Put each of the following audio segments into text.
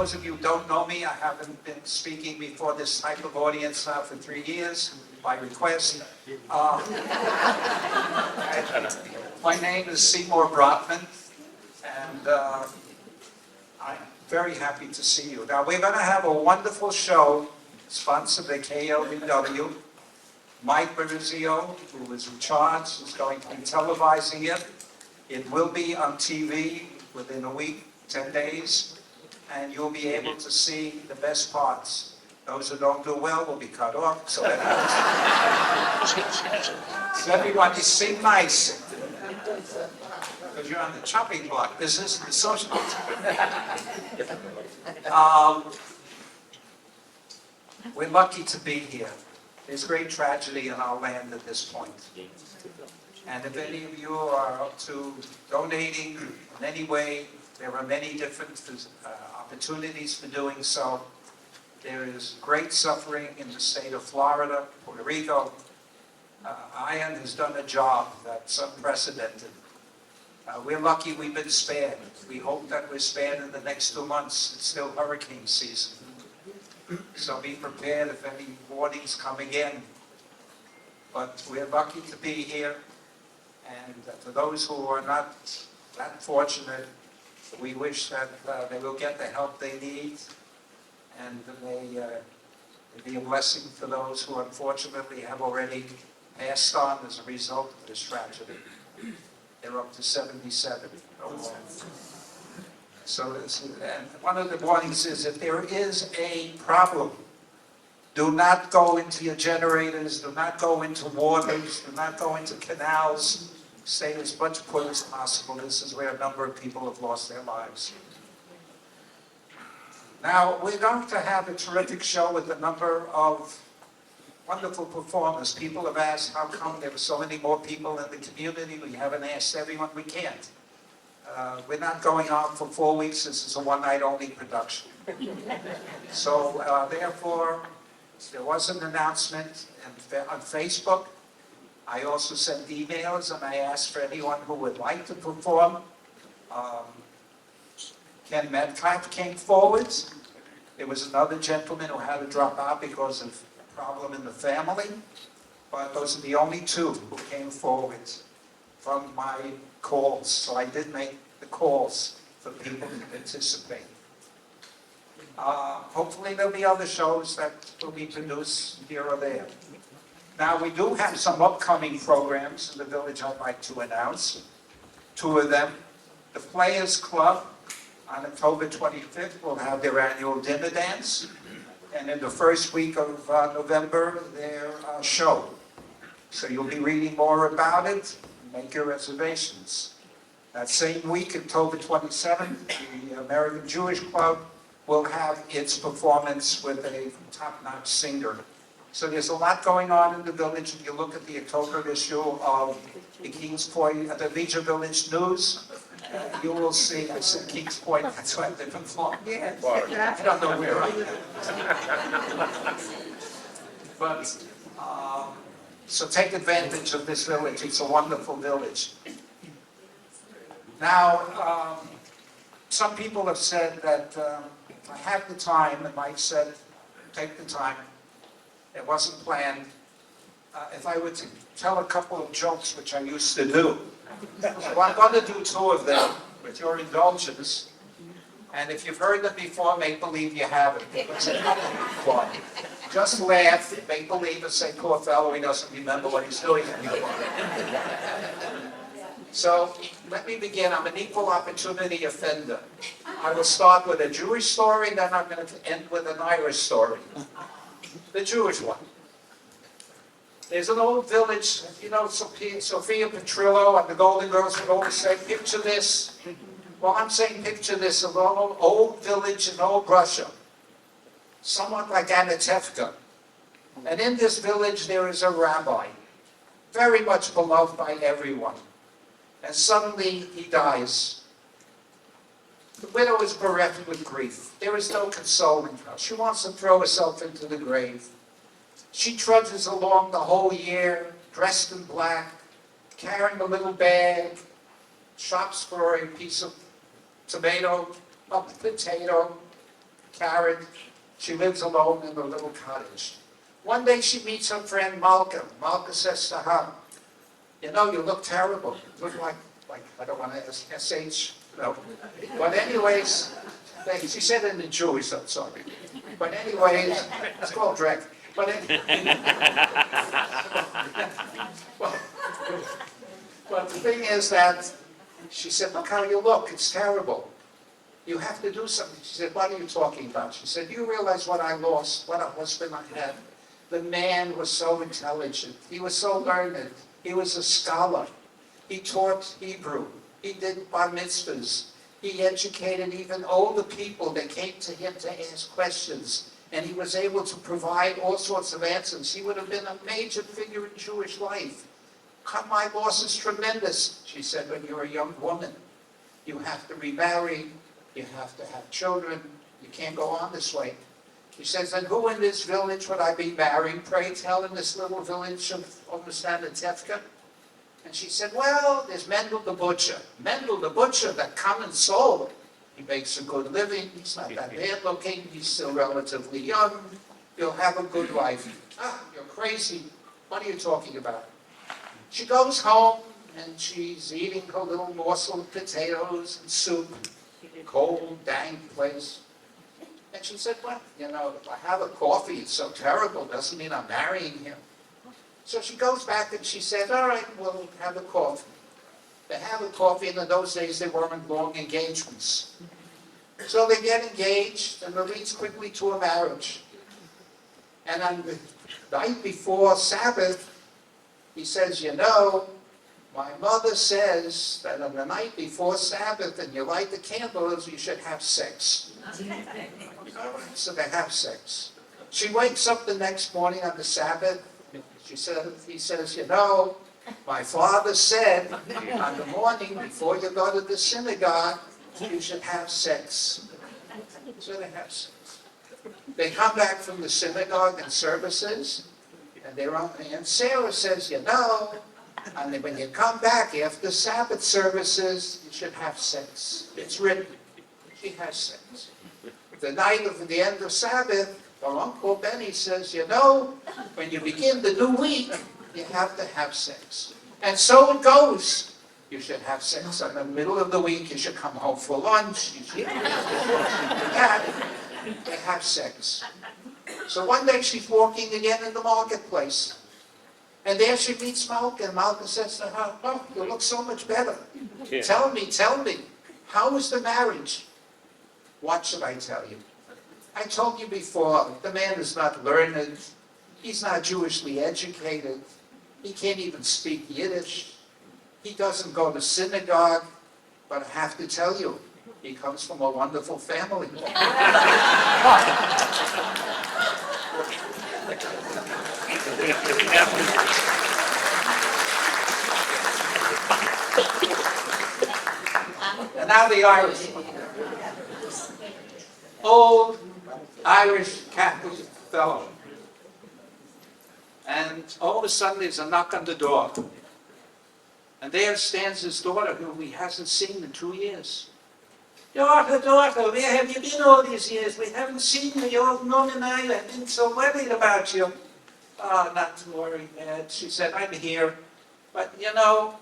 those of you who don't know me, I haven't been speaking before this type of audience now for 3 years, by request. My name is Seymour Brotman, and I'm very happy to see you. Now, we're going to have a wonderful show sponsored by KLVW. Mike Berizio, who is in charge, is going to be televising it. It will be on TV within a week, 10 days, and you'll be able to see the best parts. Those who don't do well will be cut off, so everybody sing nice. Because you're on the chopping block. This isn't the social. We're lucky to be here. There's great tragedy in our land at this point. And if any of you are up to donating in any way, there are many different opportunities for doing so. There is great suffering in the state of Florida, Puerto Rico. Ian has done a job that's unprecedented. We're lucky we've been spared. We hope that we're spared in the next 2 months. It's still hurricane season. So be prepared if any warnings come again. But we're lucky to be here. And for those who are not that fortunate, we wish that they will get the help they need. And may it be a blessing for those who unfortunately have already passed on as a result of this tragedy. They're up to 77. So and one of the warnings is if there is a problem, do not go into your generators, do not go into waters, do not go into canals. Stay as much put as possible. This is where a number of people have lost their lives. Now, we're going to have a terrific show with a number of wonderful performers. People have asked how come there were so many more people in the community. We haven't asked everyone. We can't. We're not going on for 4 weeks. This is a one-night only production. So, therefore, there was an announcement on Facebook. I also sent emails and I asked for anyone who would like to perform. Ken Metcalf came forward. There was another gentleman who had to drop out because of a problem in the family. But those are the only two who came forward from my calls. So I did make the calls for people to participate. Hopefully there'll be other shows that will be produced here or there. Now, we do have some upcoming programs in the village I'd like to announce. 2 of them. The Players Club on October 25th will have their annual dinner dance. And in the first week of November, their show. So you'll be reading more about it. Make your reservations. That same week, October 27th, the American Jewish Club will have its performance with a top-notch singer. So there's a lot going on in the village. If you look at the October issue of the Kings Point, the Legion Village News, you will see, I said Kings Point, that's why they've been flawed. Yes. I don't know where I am. But, so take advantage of this village. It's a wonderful village. Now, some people have said that I have the time, and Mike said, take the time. It wasn't planned. If I were to tell a couple of jokes, which I used to do, so I'm going to do 2 of them with your indulgence. And if you've heard them before, make believe you haven't. Because it's not fun. Just laugh, make believe, and say, poor fellow, he doesn't remember what he's doing anymore. So let me begin. I'm an equal opportunity offender. I will start with a Jewish story, then I'm going to end with an Irish story. The Jewish one. There's an old village, you know, Sophia Petrillo and the Golden Girls would always say, picture this. Well, I'm saying picture this, a little old village in old Russia, somewhat like Anatevka. And in this village there is a rabbi, very much beloved by everyone. And suddenly he dies. The widow is bereft with grief. There is no consoling her. She wants to throw herself into the grave. She trudges along the whole year, dressed in black, carrying a little bag, shops for a piece of tomato, a potato, Karen. She lives alone in a little cottage. One day she meets her friend Malka. Malka says to her, you know, you look terrible. You look like I don't want to SH, no. But anyways, she said it in Jewish, I'm sorry. But anyways, it's called drag. But but the thing is that she said, look how you look, it's terrible. You have to do something. She said, what are you talking about? She said, you realize what I lost, what a husband I had. The man was so intelligent. He was so learned. He was a scholar. He taught Hebrew. He did bar mitzvahs. He educated even older people that came to him to ask questions. And he was able to provide all sorts of answers. He would have been a major figure in Jewish life. My loss is tremendous, she said, when you're a young woman. You have to remarry. You have to have children. You can't go on this way. She says, and who in this village would I be marrying? Pray tell, in this little village of Tefka. And she said, well, there's Mendel the butcher. Mendel the butcher, that common soul. He makes a good living. He's not that bad looking. He's still relatively young. You'll have a good life. Ah, you're crazy. What are you talking about? She goes home and she's eating her little morsel of potatoes and soup. Cold, dank place. And she said, well, you know, if I have a coffee, it's so terrible, doesn't mean I'm marrying him. So she goes back and she said, all right, we'll have a coffee. They have a coffee, and in those days there weren't long engagements. So they get engaged, and it leads quickly to a marriage. And on the night before Sabbath, he says, you know, my mother says that on the night before Sabbath and you light the candles, you should have sex. So they have sex. She wakes up the next morning on the Sabbath. He says, you know, my father said on the morning before you go to the synagogue, you should have sex. So they have sex. They come back from the synagogue and services, and Sarah says, you know, and when you come back after Sabbath services, you should have sex. It's written. She has sex. The night of the end of Sabbath, her Uncle Benny says, you know, when you begin the new week, you have to have sex. And so it goes. You should have sex in the middle of the week. You should come home for lunch. You should they have sex. So one day she's walking again in the marketplace. And there she meets Malka, and Malka says to her, oh, you look so much better. Yeah. Tell me, how is the marriage? What should I tell you? I told you before, the man is not learned. He's not Jewishly educated. He can't even speak Yiddish. He doesn't go to synagogue. But I have to tell you, he comes from a wonderful family. And now the Irish one. Old Irish Catholic fellow. And all of a sudden there's a knock on the door. And there stands his daughter, who he hasn't seen in 2 years. Daughter, where have you been all these years? We haven't seen you. Your mom and I have been so worried about you. Oh, not to worry, Dad. She said, I'm here. But, you know,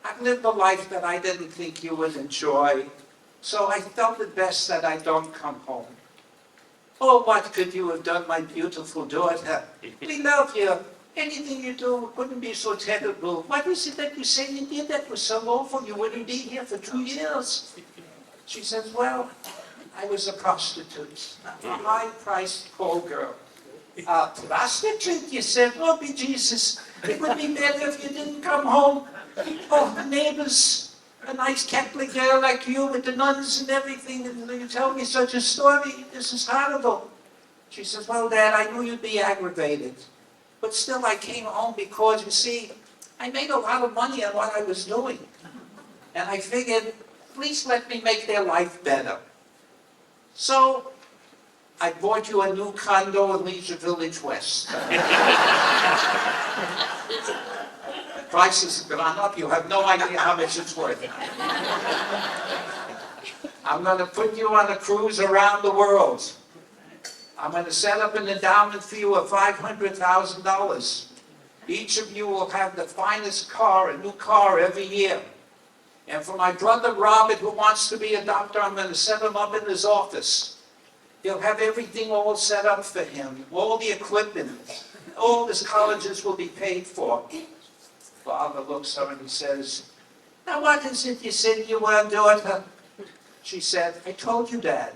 I've lived a life that I didn't think you would enjoy. So I felt it best that I don't come home. Oh, what could you have done, my beautiful daughter? We love you. Anything you do wouldn't be so terrible. What is it that you say you did that was so awful? You wouldn't be here for 2 years. She says, well, I was a prostitute, a high-priced call girl. A prostitute, you said? Oh, be Jesus. It would be better if you didn't come home. Oh, the neighbors, a nice Catholic girl like you with the nuns and everything, and you tell me such a story. This is horrible. She says, well, Dad, I knew you'd be aggravated. But still, I came home because, you see, I made a lot of money on what I was doing. And I figured, please let me make their life better. So, I bought you a new condo in Leisure Village West. The prices have gone up. You have no idea how much it's worth. I'm going to put you on a cruise around the world. I'm going to set up an endowment for you of $500,000. Each of you will have the finest car, a new car every year. And for my brother Robert, who wants to be a doctor, I'm going to set him up in his office. He'll have everything all set up for him, all the equipment. All his colleges will be paid for. Father looks at her and he says, now what is it you said you were, daughter? She said, I told you, Dad,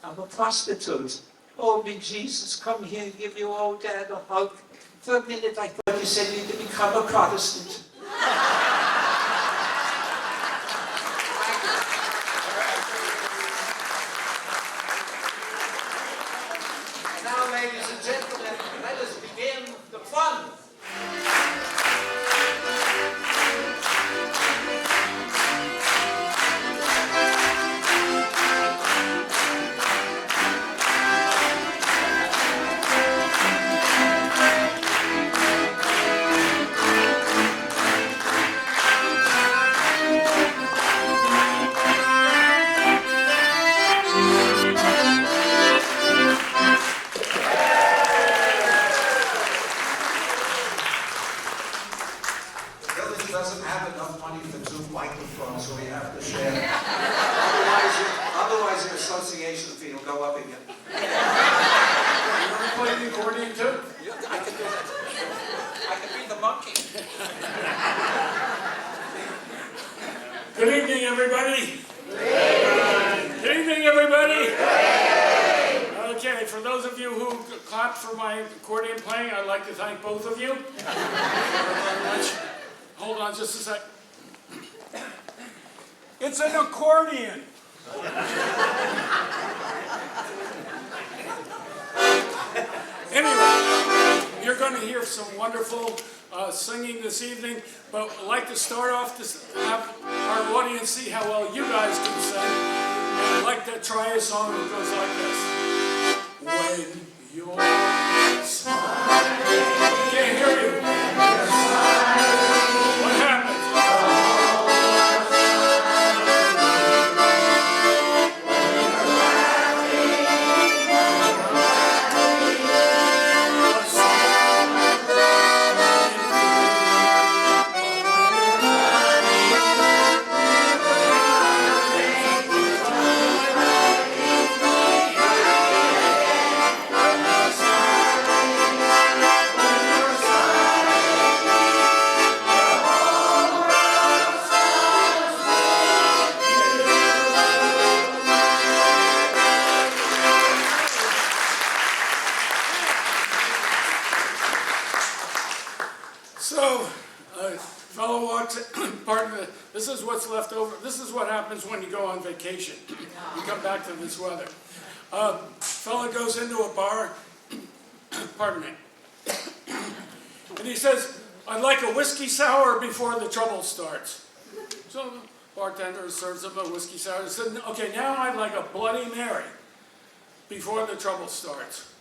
I'm a prostitute. Oh, big Jesus, come here, give your old dad a hug. For a minute, I thought you said you to become a Protestant. Now, ladies and gentlemen, let us begin the fun. Doesn't have enough money for 2 microphones, so we have to share. Otherwise your association fee will go up again. You want to play the accordion too? Yeah, I can do that. I can be the monkey. Good evening, everybody. Good evening, everybody. Okay, for those of you who clapped for my accordion playing, I'd like to thank both of you. Thank you very much. Hold on just a sec. It's an accordion. Anyway, you're going to hear some wonderful singing this evening, but I'd like to start off to have our audience see how well you guys can sing. And I'd like to try a song that goes like this. When you're smiling. I can't hear you. What happens? So, fellow walks, this is what's left over. This is what happens when you go on vacation. You come back to this weather. Fellow goes into a bar, pardon me, and he says, I'd like a whiskey sour before the trouble starts. So the bartender serves him a whiskey sour. He said, okay, now I'd like a Bloody Mary before the trouble starts.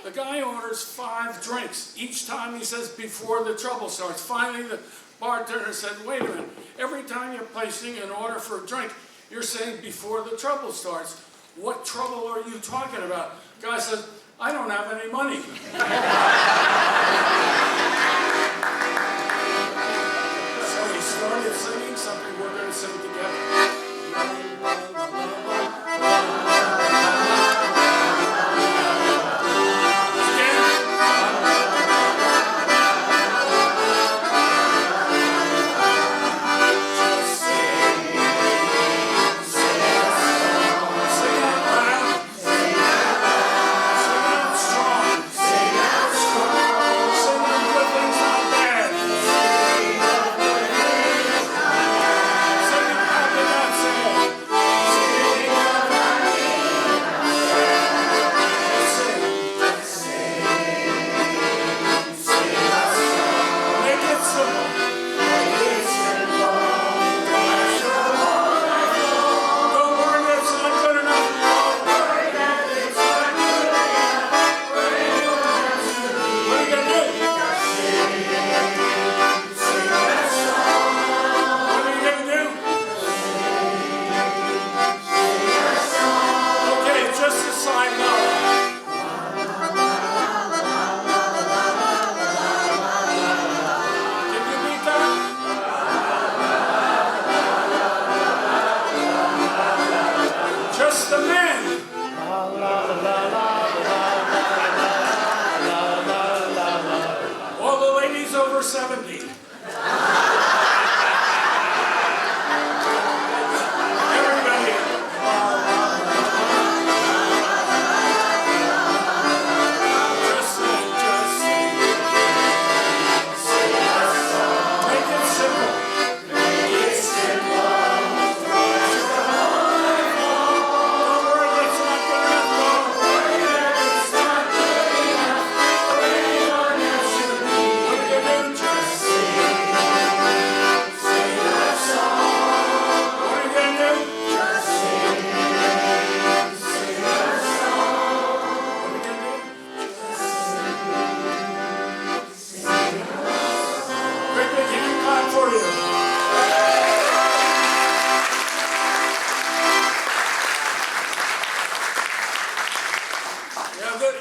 The guy orders 5 drinks. Each time he says, before the trouble starts. Finally, the bartender said, wait a minute. Every time you're placing an order for a drink, you're saying, before the trouble starts. What trouble are you talking about? The guy says, I don't have any money. So he started singing something we're going to sing together. With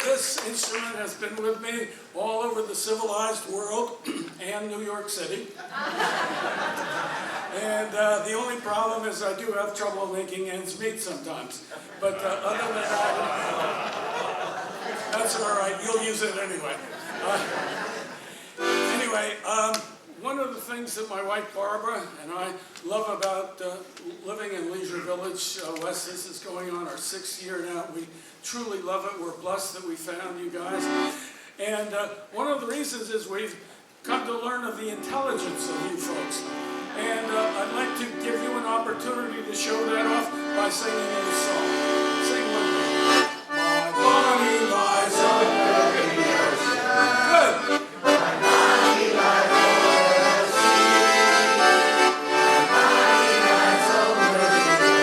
This instrument has been with me all over the civilized world and New York City. And the only problem is I do have trouble making ends meet sometimes. But other than that, that's all right. You'll use it anyway. One of the things that my wife Barbara and I love about living in Leisure Village West, this is going on our 6th year now. We truly love it. We're blessed that we found you guys. And one of the reasons is we've come to learn of the intelligence of you folks. And I'd like to give you an opportunity to show that off by singing in a song. Sing with me. My Bonnie lies over the ocean. Good. My Bonnie lies over the sea. My Bonnie lies over the ocean.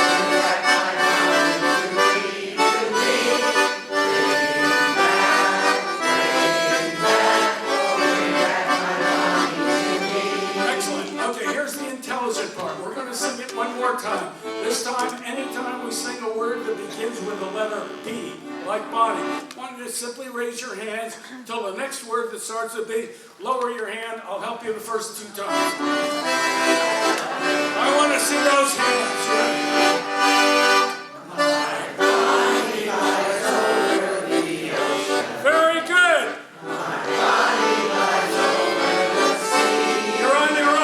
Bring back my Bonnie to me. Time. This time, anytime we sing a word that begins with the letter B, like Bonnie, I want you to simply raise your hands until the next word that starts with B. Lower your hand. I'll help you the first 2 times. I want to see those hands. My Bonnie lies over the ocean. Very good. My Bonnie lies over the sea. You're on your own.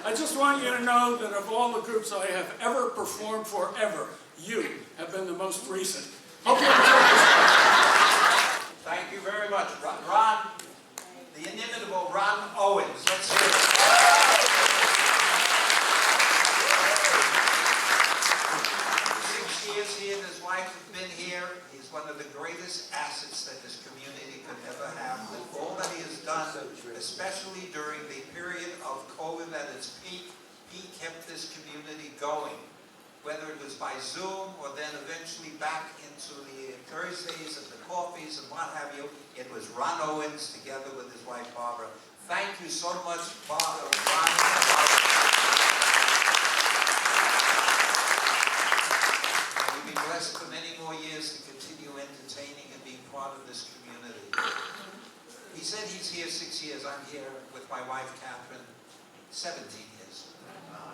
I just want you to know that of all the groups I have ever performed for ever, you have been the most recent. Hope you enjoy this. Thank you very much. Ron, the inimitable Ron Owens. Let's hear it. 6 years he and his wife have been here. He's one of the greatest assets that this community could ever have. With all that he has done, especially during the period of COVID at its peak, he kept this community going. Whether it was by Zoom or then eventually back into the Thursdays and the coffees and what have you, it was Ron Owens together with his wife Barbara. Thank you so much, Ron. And you'll be blessed for many more years to continue entertaining and being part of this community. He said he's here 6 years. I'm here with my wife, Catherine, 17 years.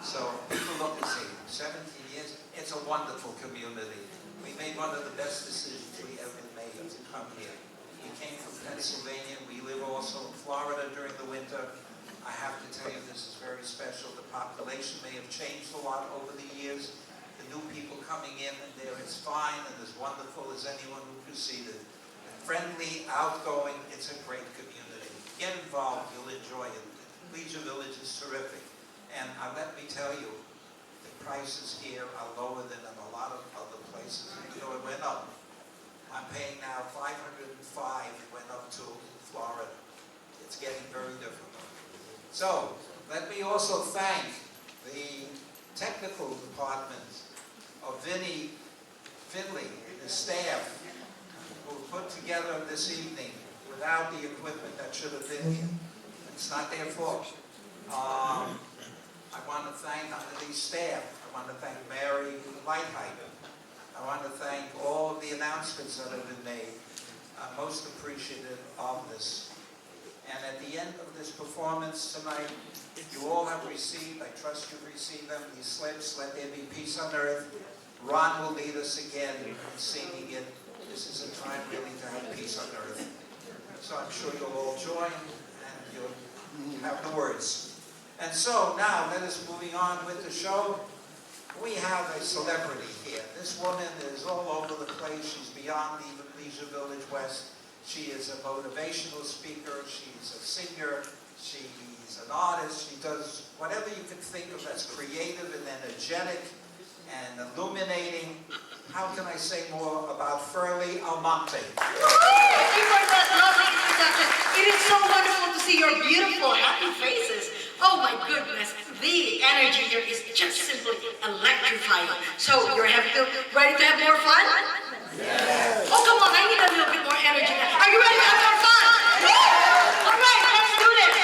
So people look and say, 17 years? It's a wonderful community. We made one of the best decisions we ever made to come here. We came from Pennsylvania. We live also in Florida during the winter. I have to tell you, this is very special. The population may have changed a lot over the years. The new people coming in and there, it's fine and as wonderful as anyone who preceded. Friendly, outgoing, it's a great community. Get involved, you'll enjoy it. Leisure Village is terrific. And let me tell you, the prices here are lower than in a lot of other places. You know, it went up. I'm paying now $505, it went up to Florida. It's getting very difficult. So, let me also thank the technical department of Vinnie Finley, the staff, who put together this evening without the equipment that should have been here. It's not their fault. I want to thank the staff. I want to thank Mary Lightheimer. I want to thank all of the announcements that have been made. I'm most appreciative of this. And at the end of this performance tonight, you all have received, I trust you've received them, these slips, Let There Be Peace on Earth. Ron will lead us again in singing it. This is a time really to have peace on earth. So I'm sure you'll all join and you'll have the words. And so now, let us moving on with the show. We have a celebrity here. This woman is all over the place. She's beyond beyond even Leisure Village West. She is a motivational speaker, she's a singer, she's an artist, she does whatever you can think of that's creative and energetic and illuminating. How can I say more about Furley Almonte? Thank you for that lovely introduction. It is so wonderful to see your beautiful, happy faces. Oh my goodness, the energy here is just simply electrifying. So you're ready to have more fun? Yes. Oh, come on, I need a little bit more energy. Are you ready to have more fun? Yes. All right, let's do this.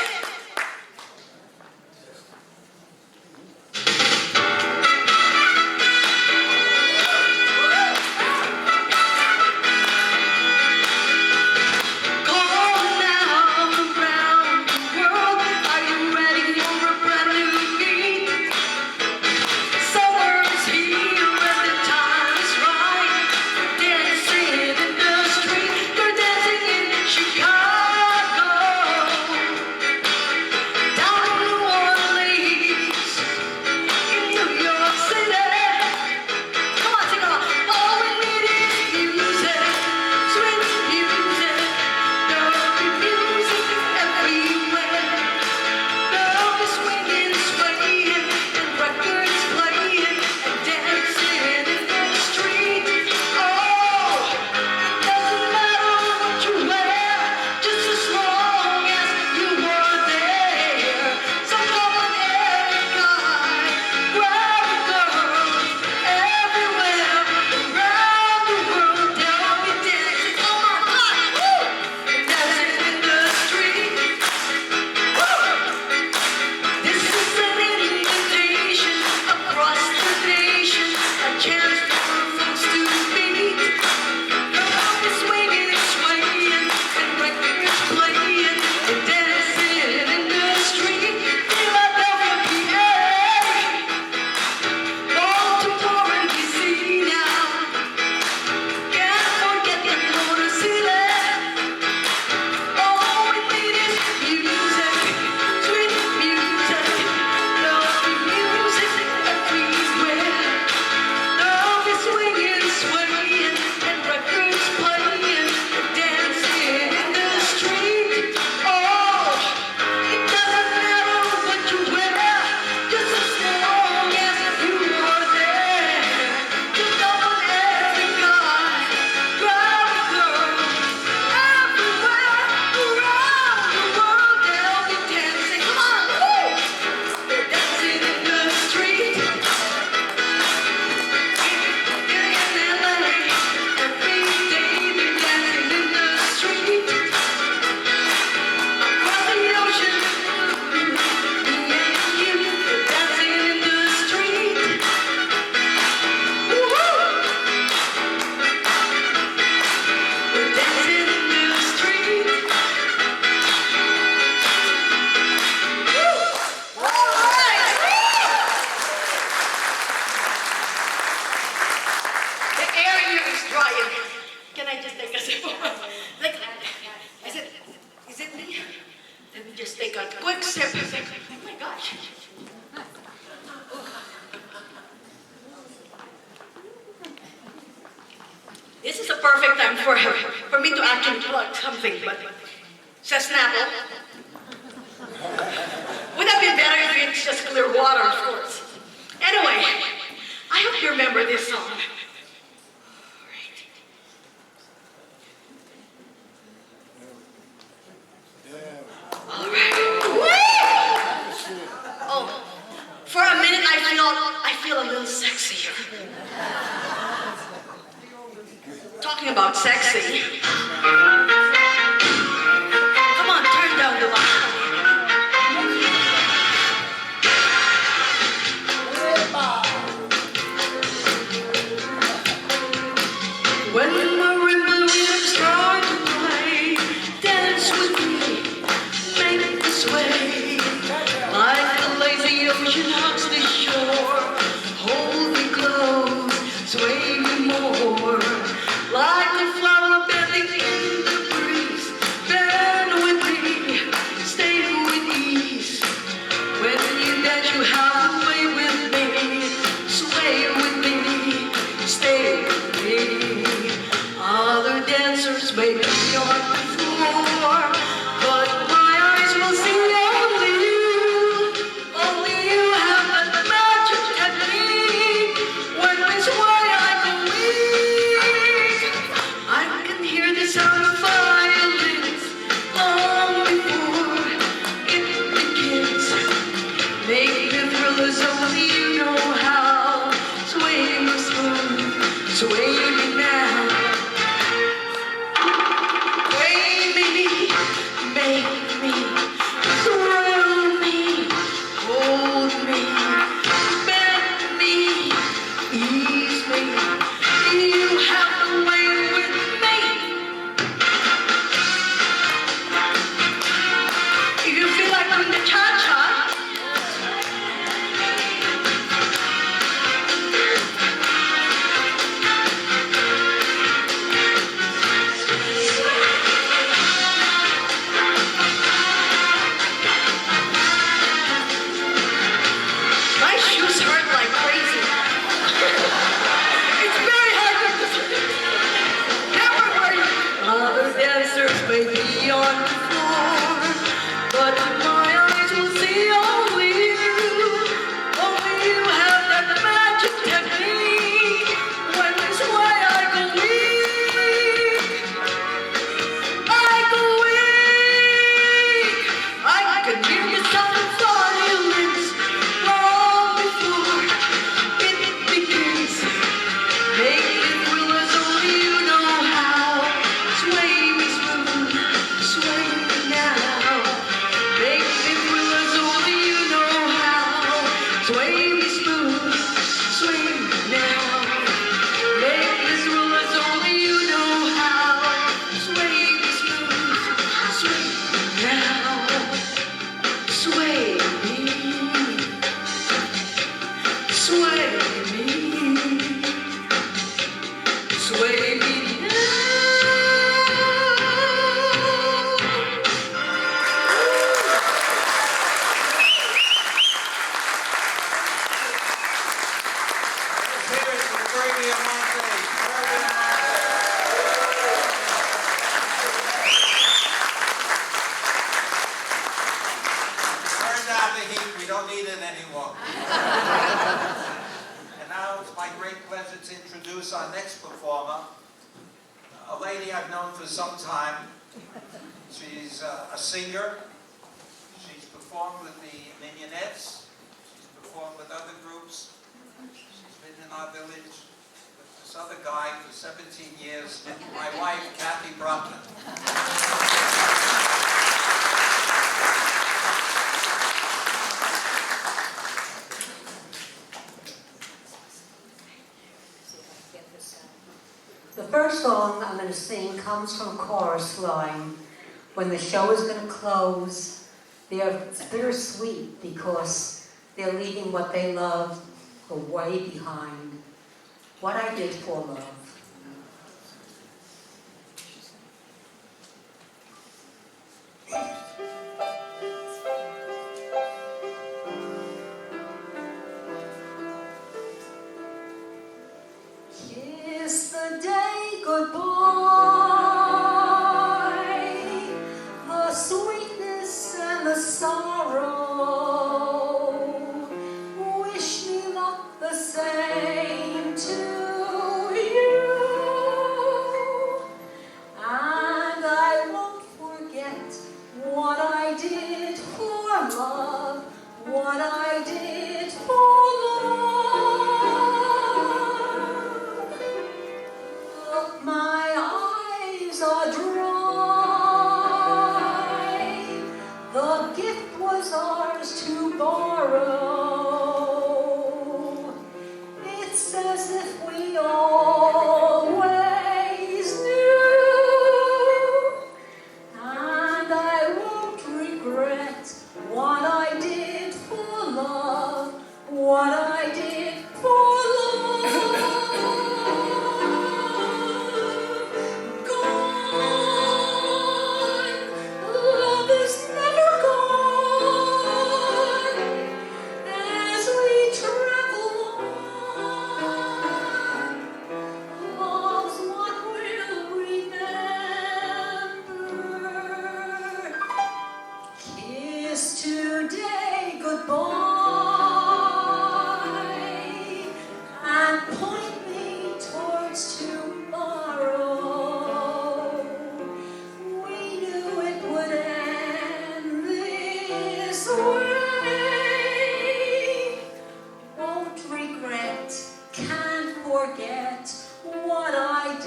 This is a perfect time for me to actually plug something, but sa Snapple. Would have been better if it's just clear water, of course. Anyway, I hope you remember this song. All right. Oh, for a minute I feel a little sexier. Talking about sexy. Come on, turn down the volume. When the rhythm starts to play, dance with me, make this way. Like a lazy ocean hugs the shore, hold me close, sway me more. Like a flower bending in the breeze, bend with me, stay with ease. When you dance, you have to play with me, sway with me, stay with me. may be on the floor, but my eyes will see only you. Only you have that magic technique. When this way I go weak, I can hear the sound of violins long before it begins. Make the thrillers only you know how. Sway me smooth, sway me now. Sway me, make me, thrill me, hold me, bend me, ease me. You have the way with me. If you feel like doing the cha-cha, my shoes hurt like crazy. It's very hard to never worry. Other dancers may be on the floor, but my eyes will see only you. Only you have that magic technique. When this way I go weak, I go weak. I can hear the sound of violins long before it begins. Make it real as only you know how. Sway me smooth, sway me now. Make it real as only you know how. Sway me smooth, sway me now. Make this real as only you know how. Sway me smooth, sway me now. Sway me, sway me, sway me now. Let's hear it for Brady Amante. Brady Amante. Turn down the heat, we don't need it anymore. And now it's my great pleasure to introduce our next performer, a lady I've known for some time. She's a singer. She's performed with the Minionettes. She's performed with other groups. She's been in our village with this other guy for 17 years, my wife, Kathy Brockman. The first song I'm going to sing comes from chorus line. When the show is going to close, it's bittersweet because they're leaving what they love way behind. What I did for love. Kiss the day goodbye, the sweetness and the sorrow. Wish me luck the same to you.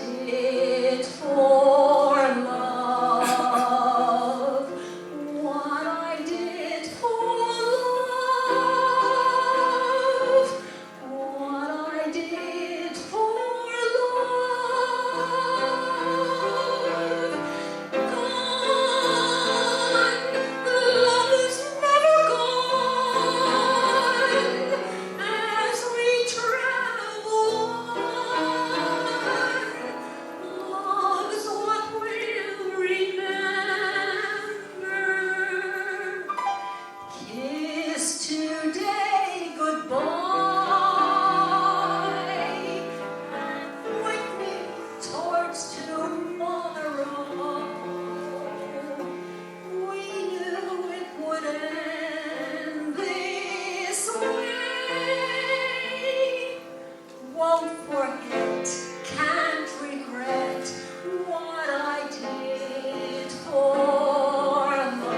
did for love, what I did for love, what I did for love. Gone, love is never gone as we travel on. Love is what we'll remember. Kiss today goodbye and point me towards tomorrow. We knew it would end this way. Won't forget, can't regret what I did for love.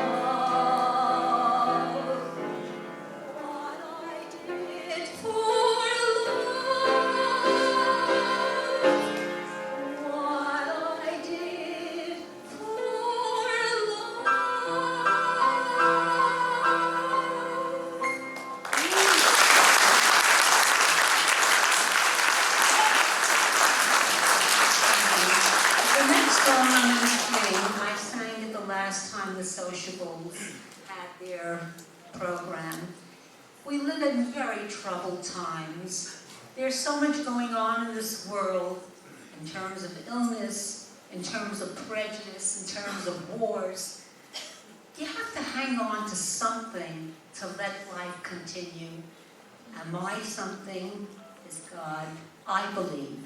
What I did for love. What I did for The next song I'm going to sing, I sang it the last time the Sociables had their program. We live in very troubled times. There's so much going on in this world in terms of illness, in terms of prejudice, in terms of wars. You have to hang on to something to let life continue. And my something is God, I believe.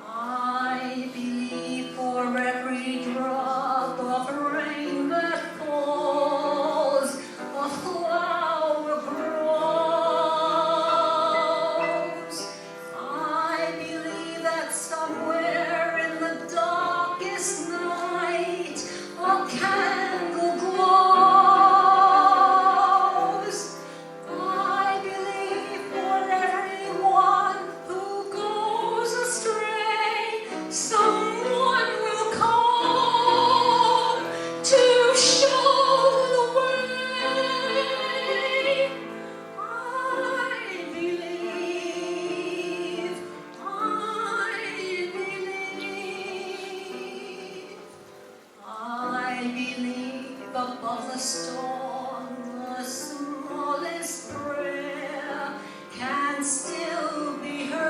I believe for every drop of rain that falls, a flower grows. I believe that somewhere in the darkest night, a candle glows. I believe for everyone who goes astray, someone will come to show the way. I believe, I believe. I believe above the storm, the smallest prayer can still be heard.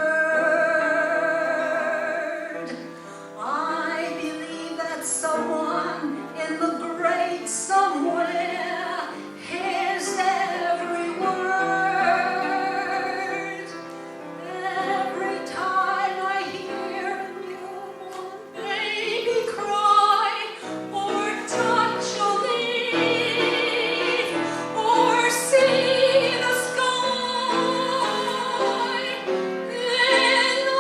I believe that someone in the great somewhere hears every word. Every time I hear a newborn baby cry, or touch a leaf, or see the sky, then I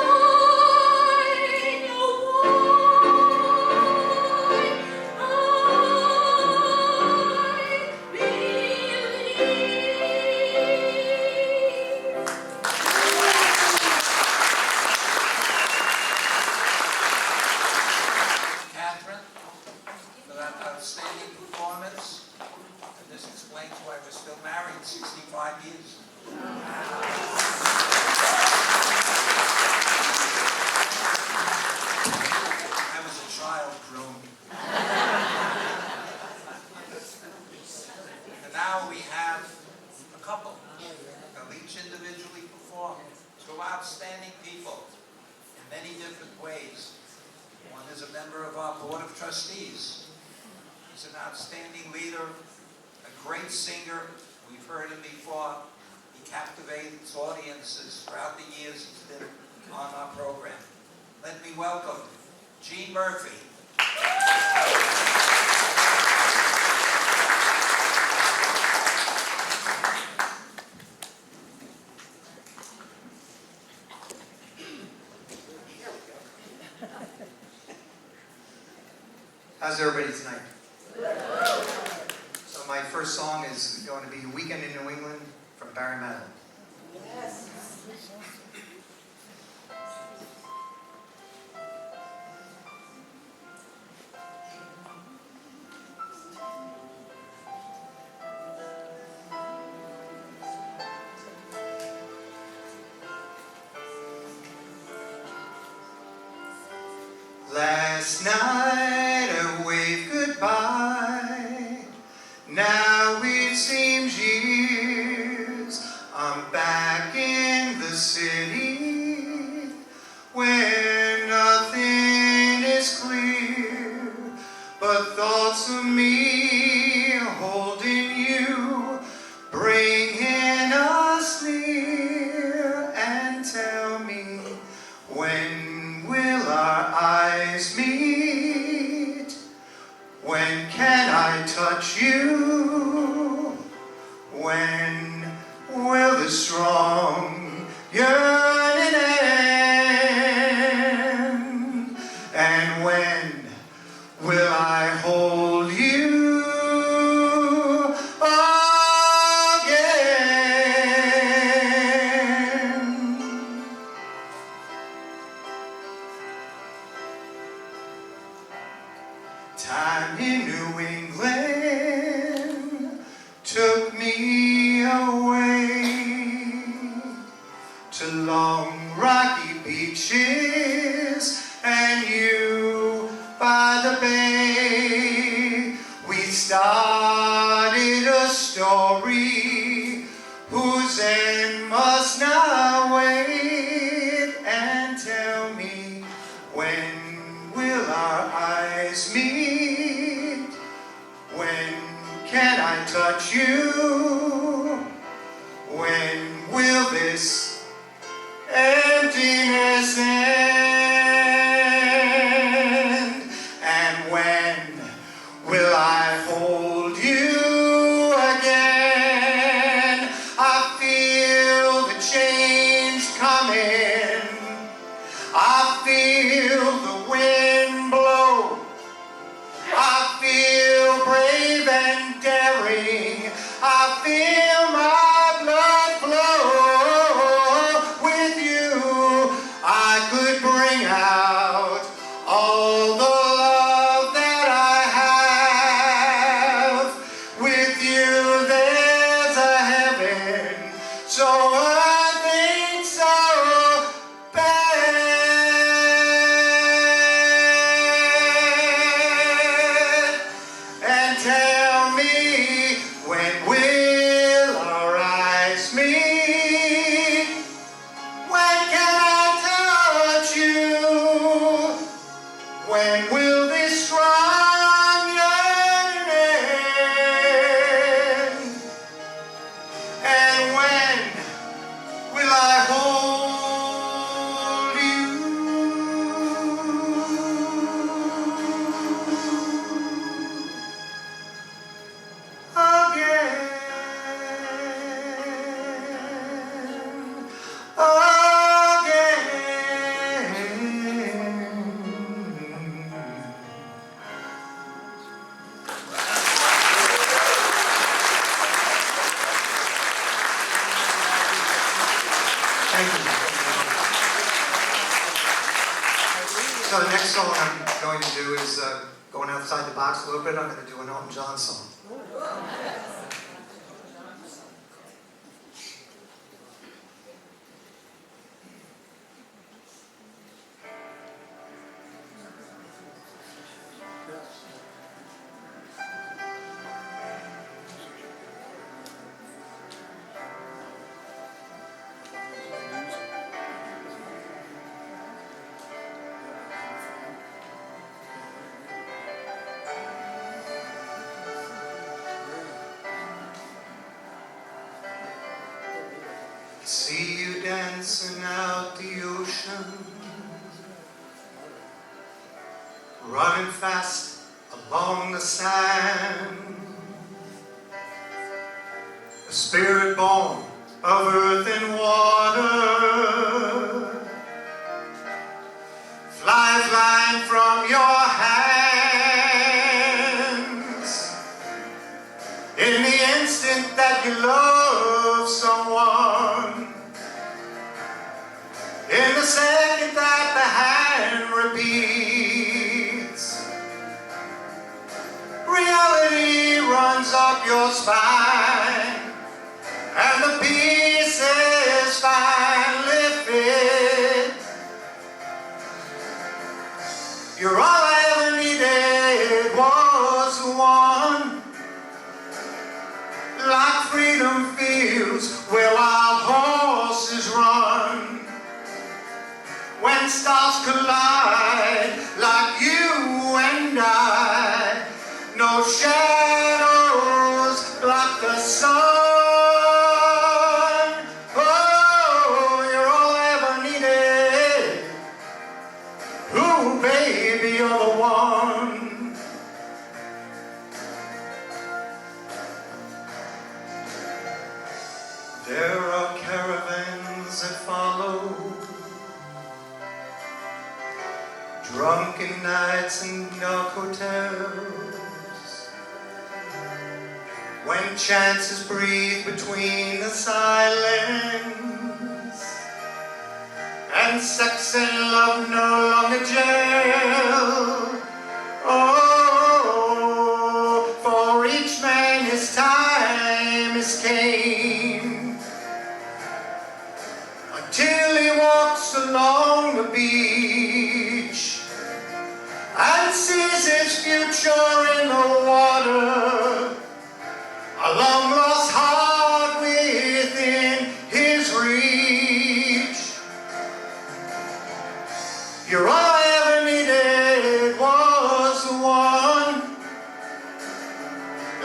know why I believe. Catherine, for that outstanding performance. And this explains why we're still married 65 years. I was a child groom. And now we have a couple. They'll each individually perform. Two outstanding people in many different ways. One is a member of our Board of Trustees. He's an outstanding leader, a great singer. We've heard him before. He captivates audiences throughout the years he's been on our program. Let me welcome Gene Murphy. How's everybody tonight? So my first song is going to be Weekend in New Barry Mann. Last night I waved goodbye. Now it seems years. I'm back in the city where nothing is clear but thoughts of me holding you, bringing us near. And tell me, when will our eyes meet? When can I touch you? When will the strong yearning end? And when will I hold you again? Time in New England took me away to long rocky beaches and you by the bay. We started a story whose end must now wait. And tell me, when will our eyes meet? When can I touch you? When will this emptiness end? And when will I hold you again? I feel the change coming. I feel the wind blow. I feel brave and daring. I feel my blood flow. With you, I could bring out all the love that I have. With you, there's a heaven so earth ain't so bad. And tell me, when will our eyes meet? When can I touch you? When will this strong yearning end? And when will I hold you again? Thank you. So the next song I'm going to do is going outside the box a little bit. I'm going to do an Elton John song. See you dancing out the ocean, running fast along the sand. A spirit born of earth and water, flying from your hands. In the instant that you love someone, second that the hand repeats, reality runs up your spine, and the pieces finally fit. You're all I ever needed was the one, like freedom feels where wild horses run. When stars collide, like you and I, no shadows block the sun. Oh, you're all I ever needed. Ooh, baby, you're the one. There are caravans that follow, drunken nights in dark hotels, when chances breathe between the silence, and sex and love no longer gel. Oh, for each man his time is came, until he walks along the beach and sees his future in the water, a long lost heart within his reach. You're all I ever needed was the one,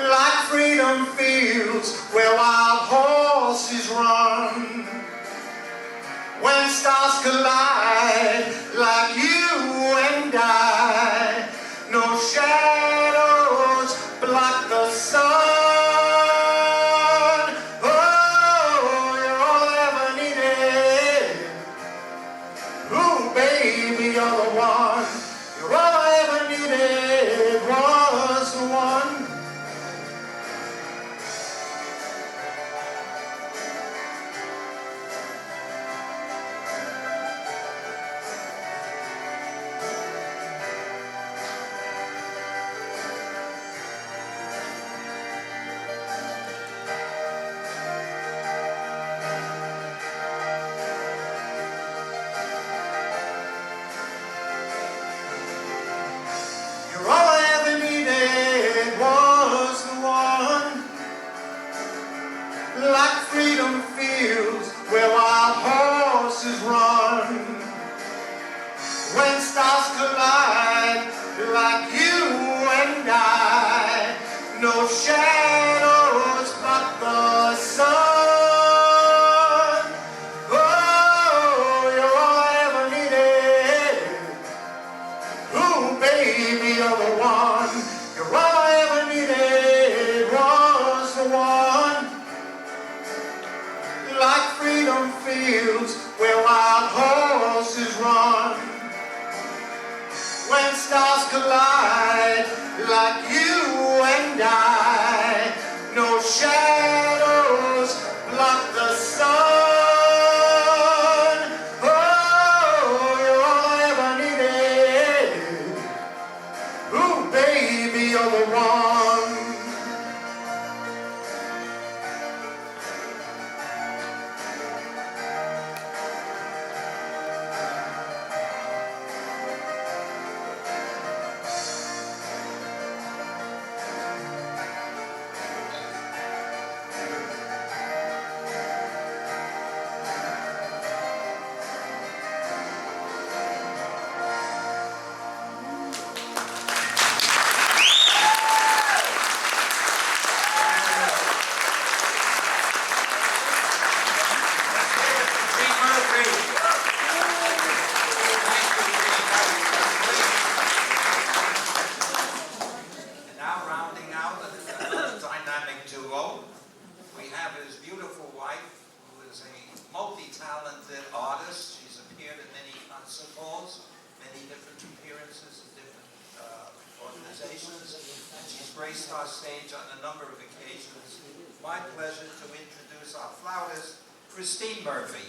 like freedom fields where wild horses run. When stars collide, like you and I, no shadows block the sun. Oh, you're all I ever needed. Ooh, baby, you're the one. You're all I ever needed was the one. All I ever needed was the one, like freedom fields where wild horses run. When stars collide, like you and I, no shadows block the sun. Oh, you're all I ever needed. Ooh, baby, you're the one. You're all I ever needed was the one, like freedom fields where wild horses run. When stars collide, like you and I, no shadows block the sun. Oh, you're all I ever needed. Ooh, baby, you're the one. multi-talented artist. She's appeared in many concert halls, many different appearances in different organizations, and she's graced our stage on a number of occasions. My pleasure to introduce our flautist, Christine Murphy.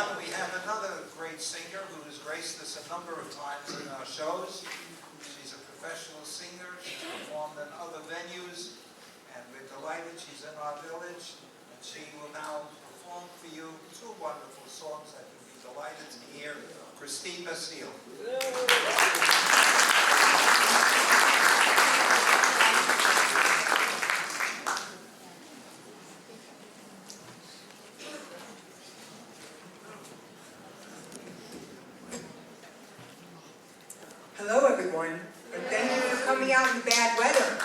on, we have another great singer who has graced us a number of times in our shows. She's a professional singer. She's performed in other venues, and we're delighted she's in our village. And she will now perform for you two wonderful songs that you'll be delighted to hear. Christine Bastille. Hello, everyone, and thank you for coming out in bad weather.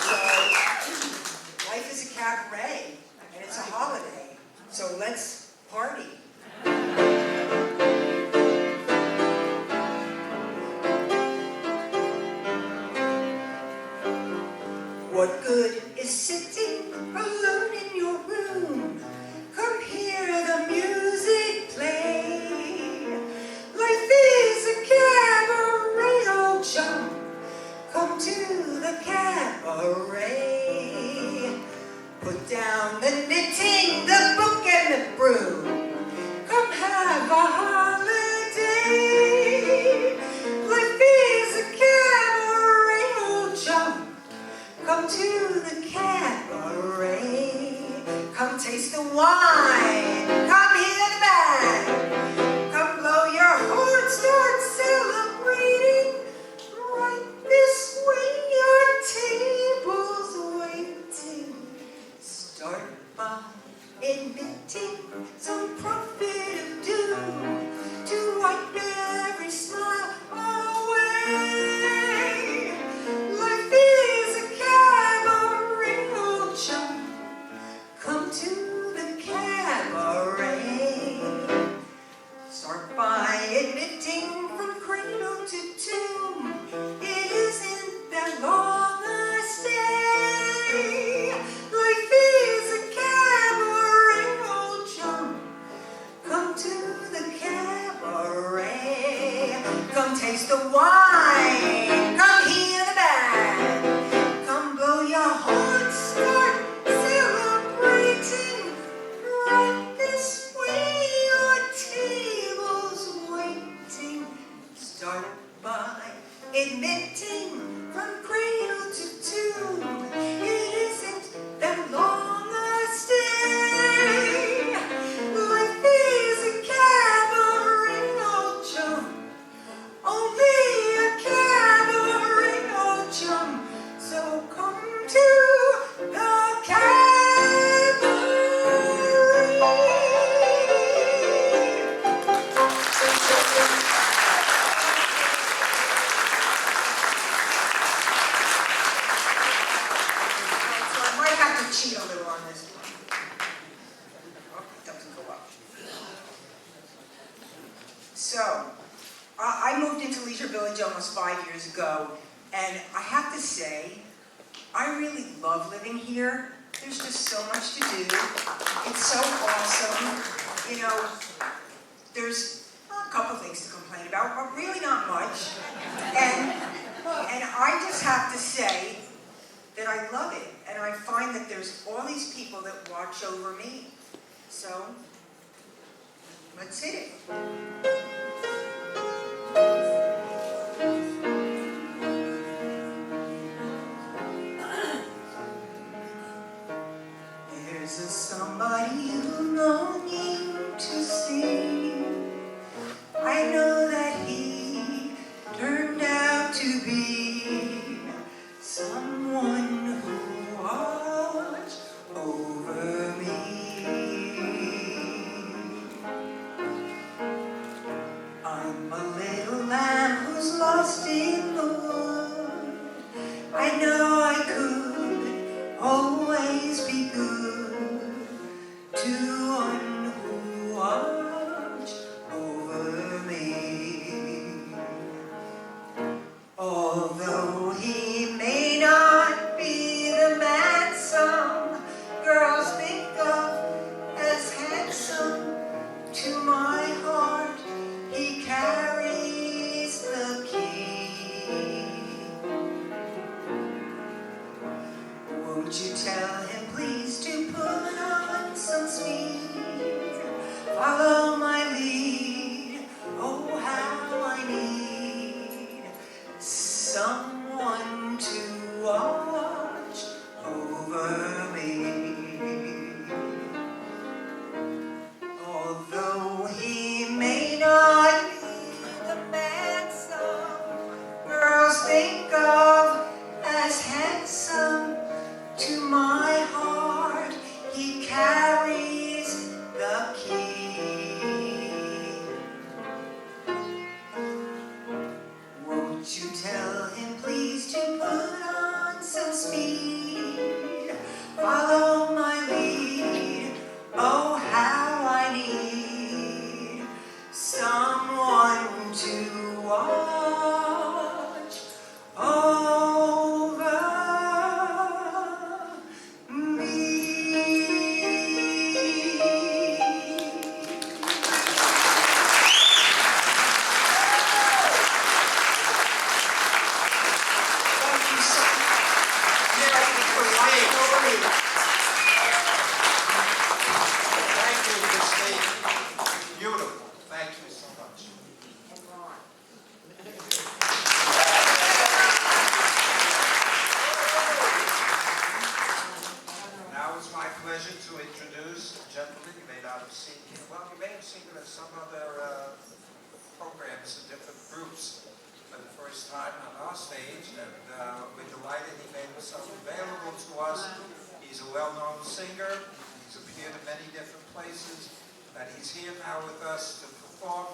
So, life is a cabaret, and it's a holiday, so let's party. What good is sitting alone in your room? Come hear the music play. Life is a cabaret, oh chum. Come to the cabaret. Put down the knitting, the book, and the broom. Come have a holiday. Life is a cabaret, oh chum. Come to the cabaret. Come taste the wine. Come hear the band. Come blow your horn. Start celebrating. Right this way, your table's waiting. Start by admitting some prophet of doom to wipe every smile away. Life is a cabaret, oh chum. Come to the cabaret. Start by admitting from cradle to tomb, it isn't that long a stay. Life is a cabaret, oh chum. Come to the cabaret. Come taste the wine. Come hear the band. Come blow your horn. Start celebrating. Right this way, your table's waiting. Start by admitting from cradle to tomb, it isn't that long a stay. Life is a cabaret, oh chum. Only a cabaret, oh chum. So come to the cabaret. So I might have to cheat a little on this one. Oh, it doesn't go up. So, I moved into Leisure Village almost 5 years ago, and I have to say, I really love living here. There's just so much to do. It's so awesome. You know, there's a couple things to complain about, but really not much. And I just have to say that I love it, and I find that there's all these people that watch over me. So, let's hit it. There's a somebody you longing to see. I know that he turned out to be someone who watched over me. I'm a little lamb who's lost in the wood. I know I could always be good to one who watched over me. Although he may not be the man some girls think of as handsome, to my heart he carries the key. Won't you tell him please to put on some speed? someone to watch over me. Thank you so much. Mary, for life. Thank you, Christine. Beautiful. Thank you so much. Now it's my pleasure to introduce a gentleman you may not have seen here. Well, you may have seen him at some other programs in different groups for the first time on our stage, and we're delighted he made himself available to us. He's a well-known singer. He's appeared in many different places, and he's here now with us to perform.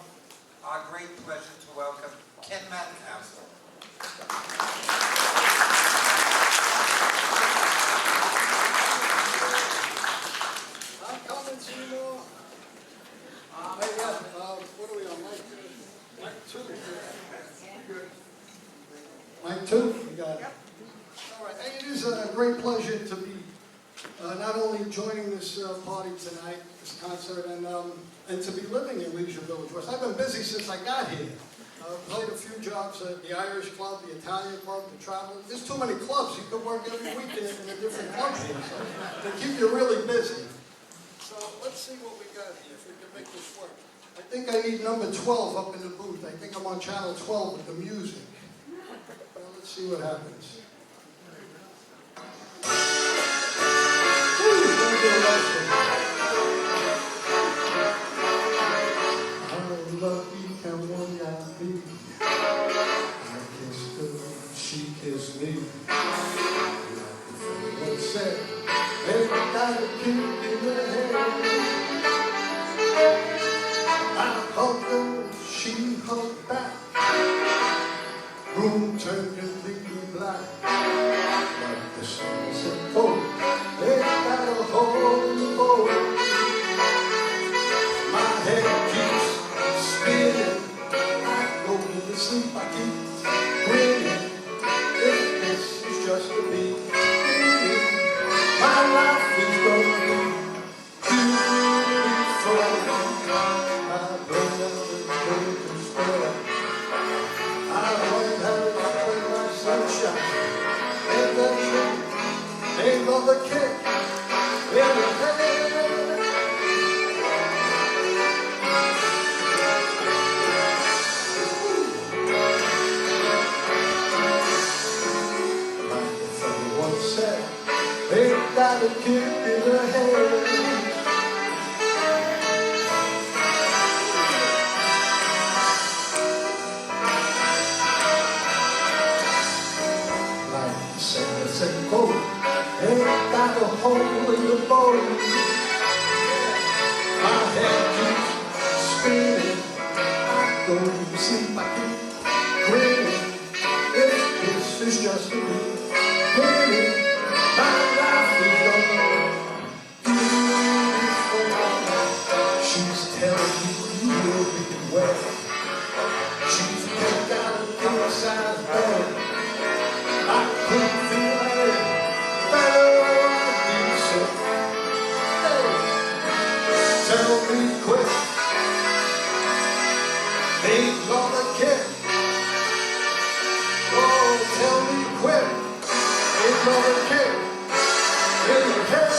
Our great pleasure to welcome Ken Metcalf. I'm coming, Seymour. Hey, yeah, what are we on, Mike 2? Mike 2, you got it. All right, hey, it is a great pleasure to be not only joining this party tonight, this concert, and to be living in Leisure Village West. I've been busy since I got here. Played a few jobs at the Irish Club, the Italian Club, the Travel. There's too many clubs. You could work every weekend in a different club here, so to keep you really busy. So let's see what we got here, if we can make this work. I think I need number 12 up in the booth. I think I'm on channel 12 with the music. Well, let's see what happens. Woo, don't get arrested. How lucky can one guy be? I kissed her, she kissed me. What said? Every time a kick in the head. I hugged her, she hugged back. Room turned completely black. Like the sunset cold, ain't got a hole in the boat. My head keeps spinning. I go to sleep, I keep grinning. If this is just a beginning, my life is gonna be beautiful. I bring up the broken spell. I learned how to spread my sunshine. Ain't that true? Ain't another kick in the head. Like the fellow once said, ain't that a kick in the head? Like the sunset cold, ain't got a hole in the bone. My head keeps spinning. I go to sleep, I keep grinning. If this is just a beginning, my life is gonna be beautiful. She's telling me you will be well. She's picked out a king-size bed. I couldn't feel it better like so. Hey, tell me quick, ain't gonna kid. Oh, tell me quick, ain't gonna kid. In the head.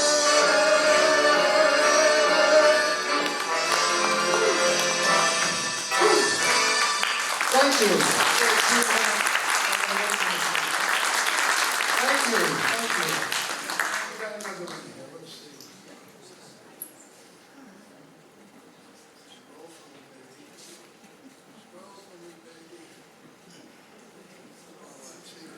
Thank you. Thank you. Thank you. We got another one here. Let's see. Scroll for me, baby. Scroll for me, baby. Oh, let's see.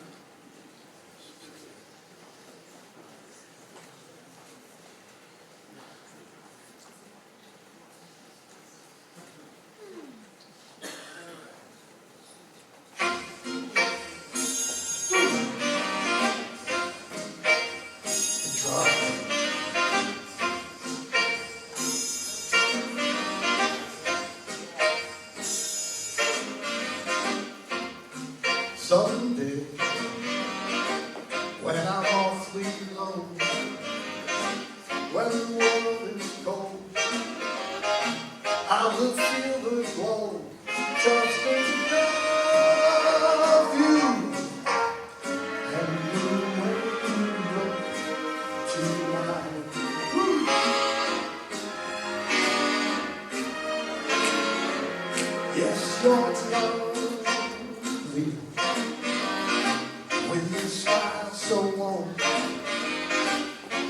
I'll feel the glow just think of you and the way you look tonight. Yes, you're lovely with your smile so warm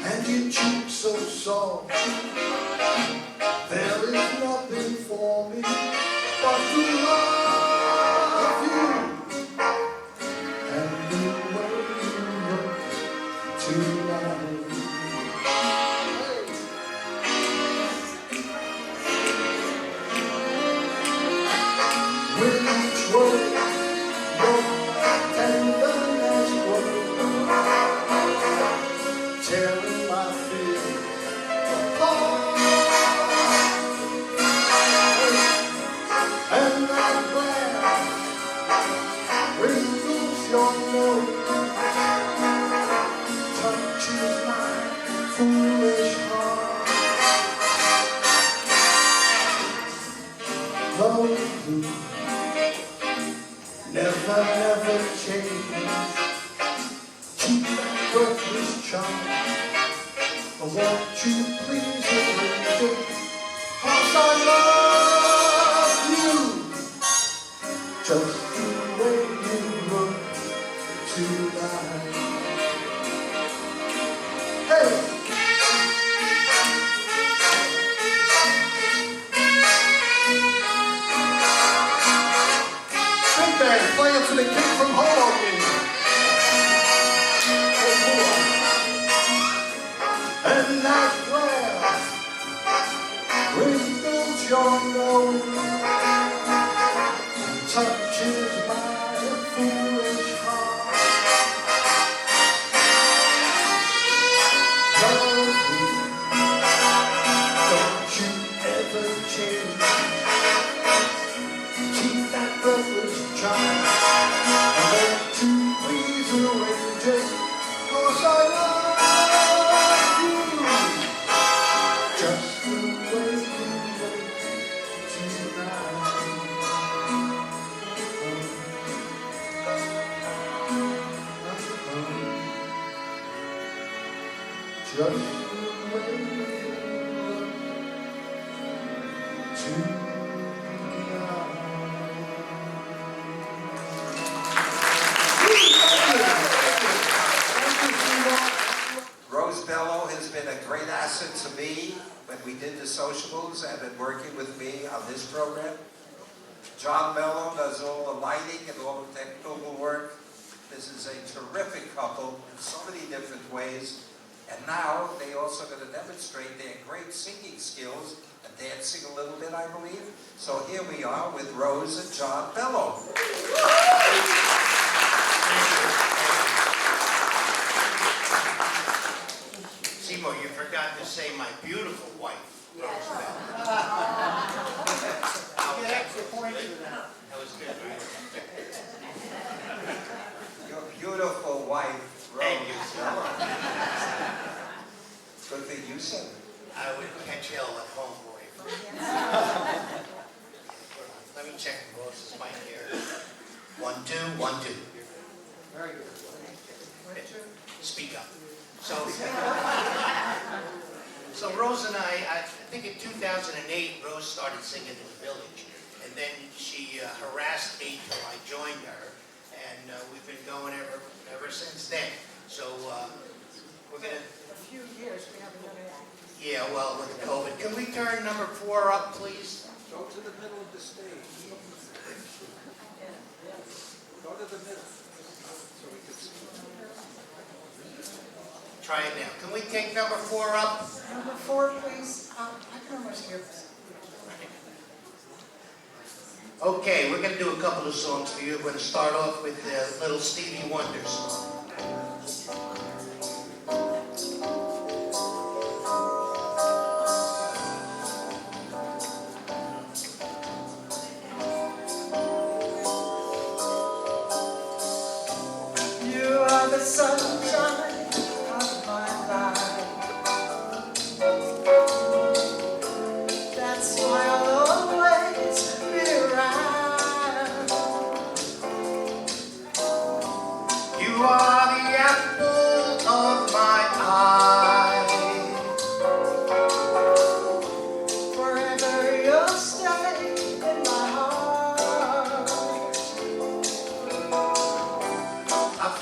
and your cheeks so soft. There is nothing for me but to love you and the way you look tonight. With each word, your tenderness grows, tearing my feelings apart. And that glare wrinkles your nose, touches my foolish heart. Love you, never, never change. Keep that breathless charm. Won't you please arrange it? 'Cause I love you just the way you look tonight. Hey! Big band playing for the kid from Hoboken. And that glare wrinkles your nose, touches my foolish heart. Love me, don't you ever change. Keep that breathless charm. I want to please arrange it, 'cause I love you just the way you look tonight. Just the way you look tonight. Rose Bello has been a great asset to me when we did the sociables and been working with me on this program. John Bello does all the lighting and all the technical work. This is a terrific couple in so many different ways. And now they also going to demonstrate their great singing skills and dancing a little bit, I believe. So here we are with Rose and John Bello. Seymour, you forgot to say my beautiful wife, Rose Bell. Get extra points for that. That was good, right? Your beautiful wife, Thank you, Rose sir. Bello. Good thing you said it. I would catch hell at home, boy. Let me check Rose's mic here. 1, 2, 1, 2. Very good. Speak up. So Rose and I think in 2008, Rose started singing in the village. And then she harassed me till I joined her. And we've been going ever since then. So we're going to... A few years we haven't done anything. Yeah, well, with COVID. Can we turn number 4 up, please? Go to the middle of the stage. Go to the middle. So we can see. Try it now. Can we take number 4 up? Number 4, please. I can almost hear this. Okay, we're going to do a couple of songs for you. We're going to start off with Little Stevie Wonder song. You are the sunshine of my life. That's why I'll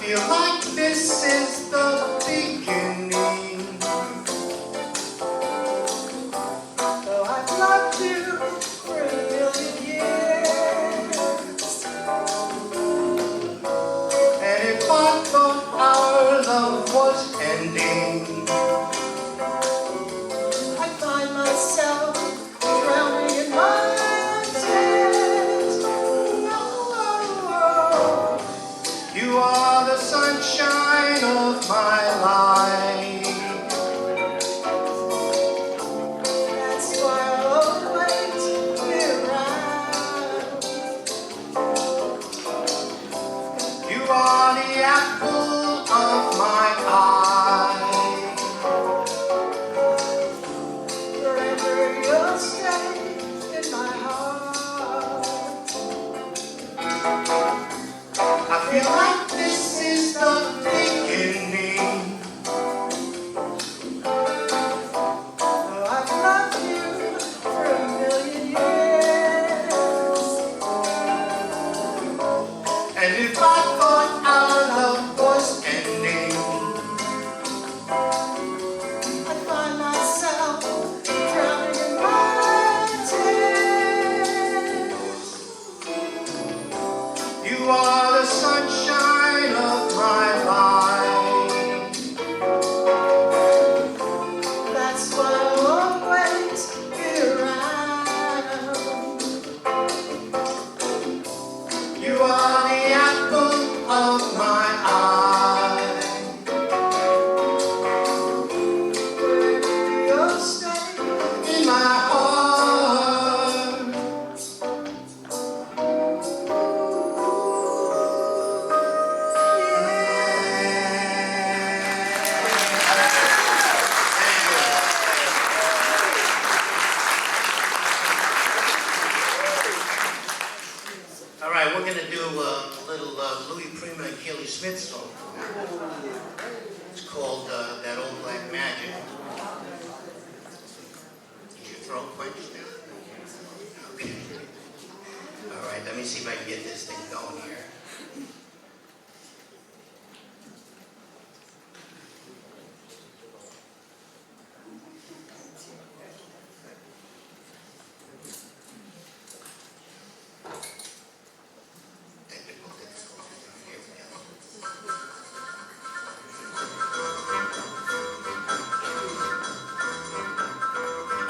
feel like this is the beginning. Oh, I've loved you for a million years. And if I thought our love was ending, I find myself drowning in my tears. Oh, you are the sunshine of my life. that's why I'll always be around. You are the apple of my eye. Forever you'll stay in my heart. I feel like this is the beginning. Oh, I've loved you for a million years. And if I thought our love was ending, I find myself drowning in my tears. you are the sunshine of my life. That's why I'll always be around. You are the apple of my eye. Forever you'll stay. In my heart. All right, we're gonna do a little Louis Prima and Kelly Smith song. It's called That Old Black Magic. Is your throat quenched now? Okay. All right, let me see if I can get this thing going here. Technical difficulty. Here we go.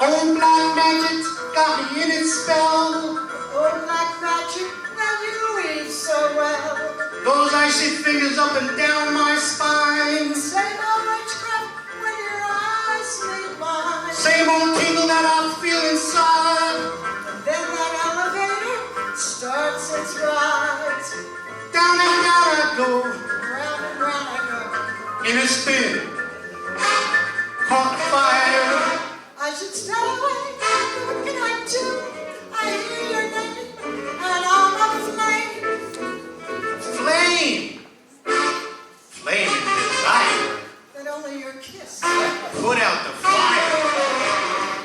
Old black magic's got me in its spell. Oh, black magic that you weave so well. Those icy fingers up and down my spine. Same old witchcraft when your eyes meet mine. Same old tingle that I feel inside. And then that elevator starts its ride. Down and down I go, Round and round I go. in a spin. Caught fire. I should stay away, but what can I do? I hear your name, and I'm aflame. Flame. Flame and desire. That only your kiss Put out the fire.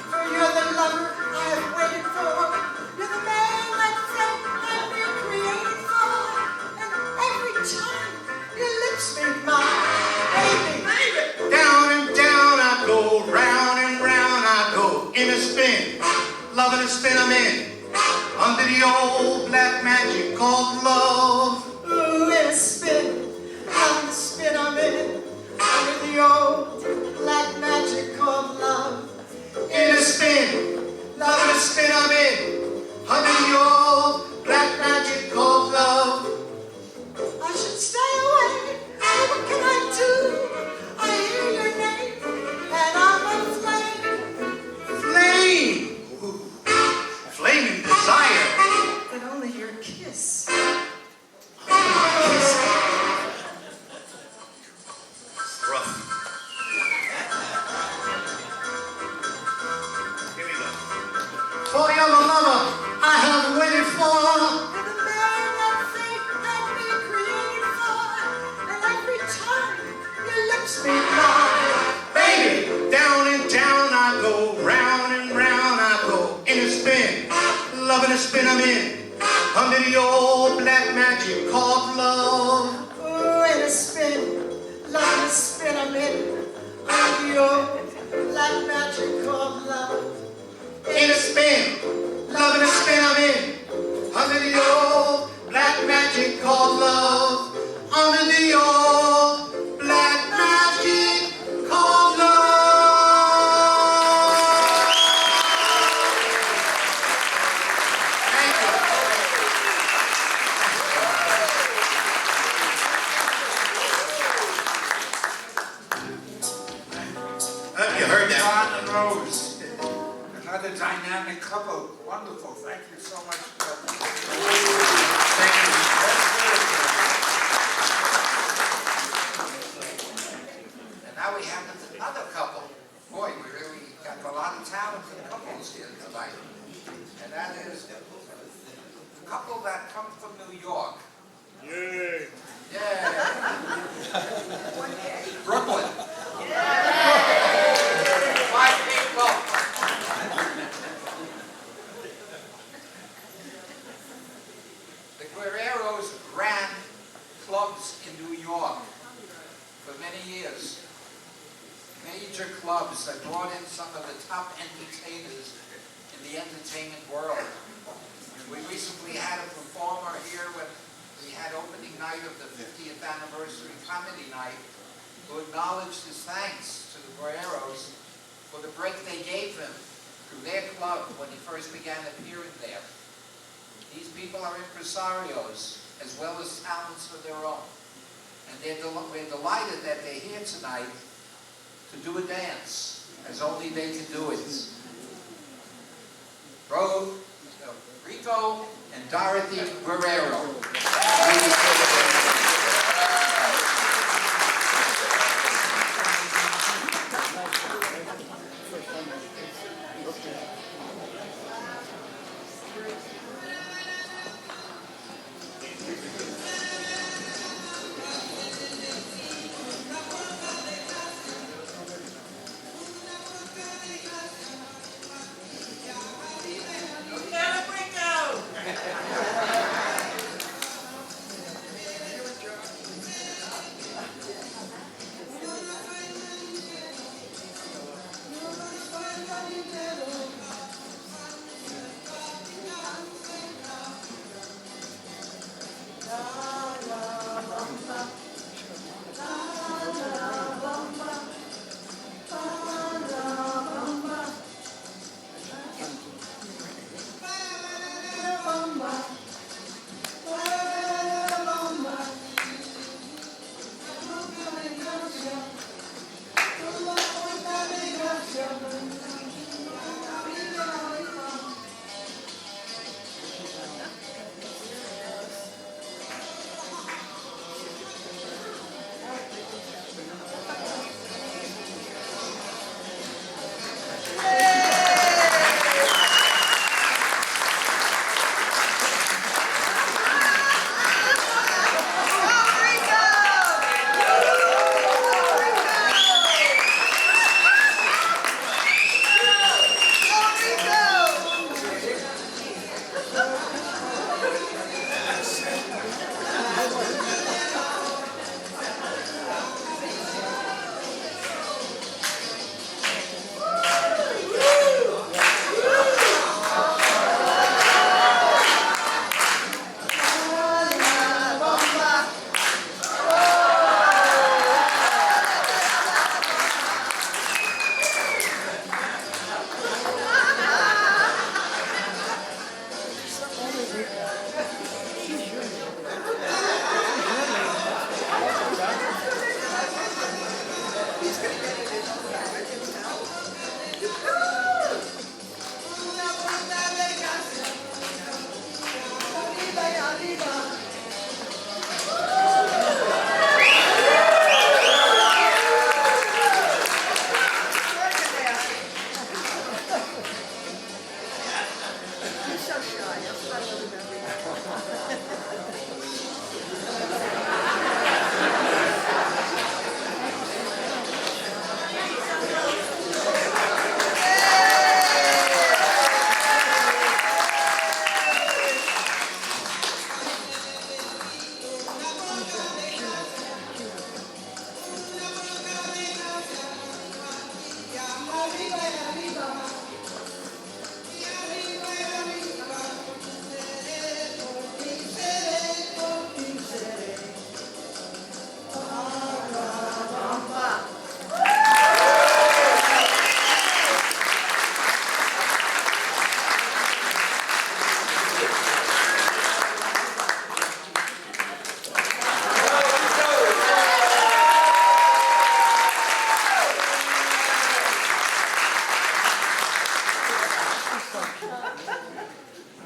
For you're the lover I have waited for. You're the man that fate had me created for. And every time your lips meet mine, baby, Down and down I go, round and round I go, in a spin. Loving the spin I'm in. Under the old black magic called love. ooh, in a spin, having the spin I'm in, under the old black magic called love. In a spin. Loving the spin I'm in. Under the old black magic called love. I should stay away, but what can I do? I hear your name, and I'm aflame. Flame. Ooh. Flame and desire. But only your kiss. Rough. Here we go. For the other lover I have waited for. You're the man that fate had me created for. And every time your lips meet mine, Baby, down and down I go, round and round I loving a spin I'm in, under the old black magic called love. Oh, in a spin, loving a spin I'm in, under your black magic called love. In a spin, loving a spin I'm in, under the old black magic called love. Under the old black magic called love. Thank you. You heard that. John and Rose, another dynamic couple. Wonderful. Thank you so much. Thank you. And now we have another couple. Boy, we really got a lot of talented couples here tonight. And that is a couple that come from New York. Yay! Yeah. Brooklyn. Five people. The Guerreros ran clubs in New York for many years. Major clubs that brought in some of the top entertainers in the entertainment world. We recently had a performer here when we had opening night of the 50th anniversary comedy night who acknowledged his thanks to the Guerreros for the break they gave him through their club when he first began appearing there. These people are impresarios as well as talents of their own. And we're delighted that they're here tonight to do a dance as only they can do it. Rico and Dorothy Guerrero.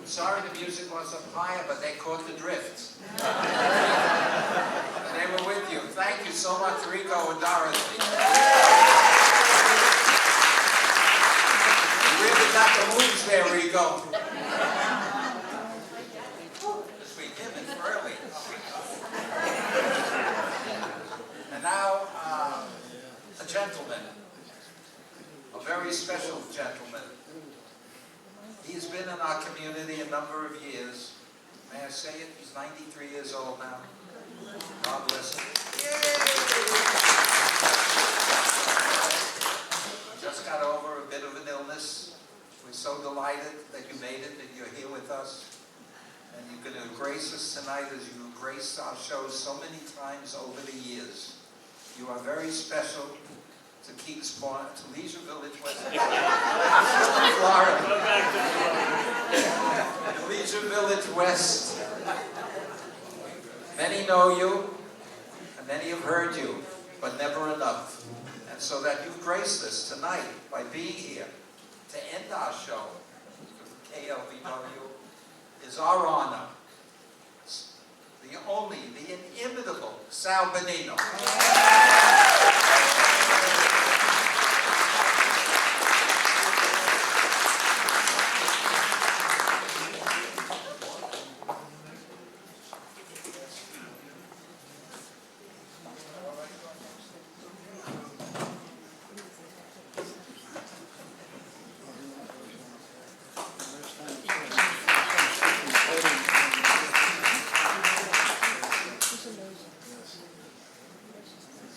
I'm sorry the music wasn't higher, but they caught the drift. And they were with you. Thank you so much, Rico and Dorothy. You really got the moves there, Rico. We did it early. And now, a gentleman, a very special gentleman. He's been in our community a number of years. May I say it? He's 93 years old now. God bless him. Just got over a bit of an illness. We're so delighted that you made it, that you're here with us. And you're going to grace us tonight as you graced our shows so many times over the years. You are very special to Keats Point, to Leisure Village, West Florida. Leisure Village West. Many know you, and many have heard you, but never enough. And so that you've graced us tonight by being here to end our show with KLVW is our honor. The only, the inimitable Sal Benino.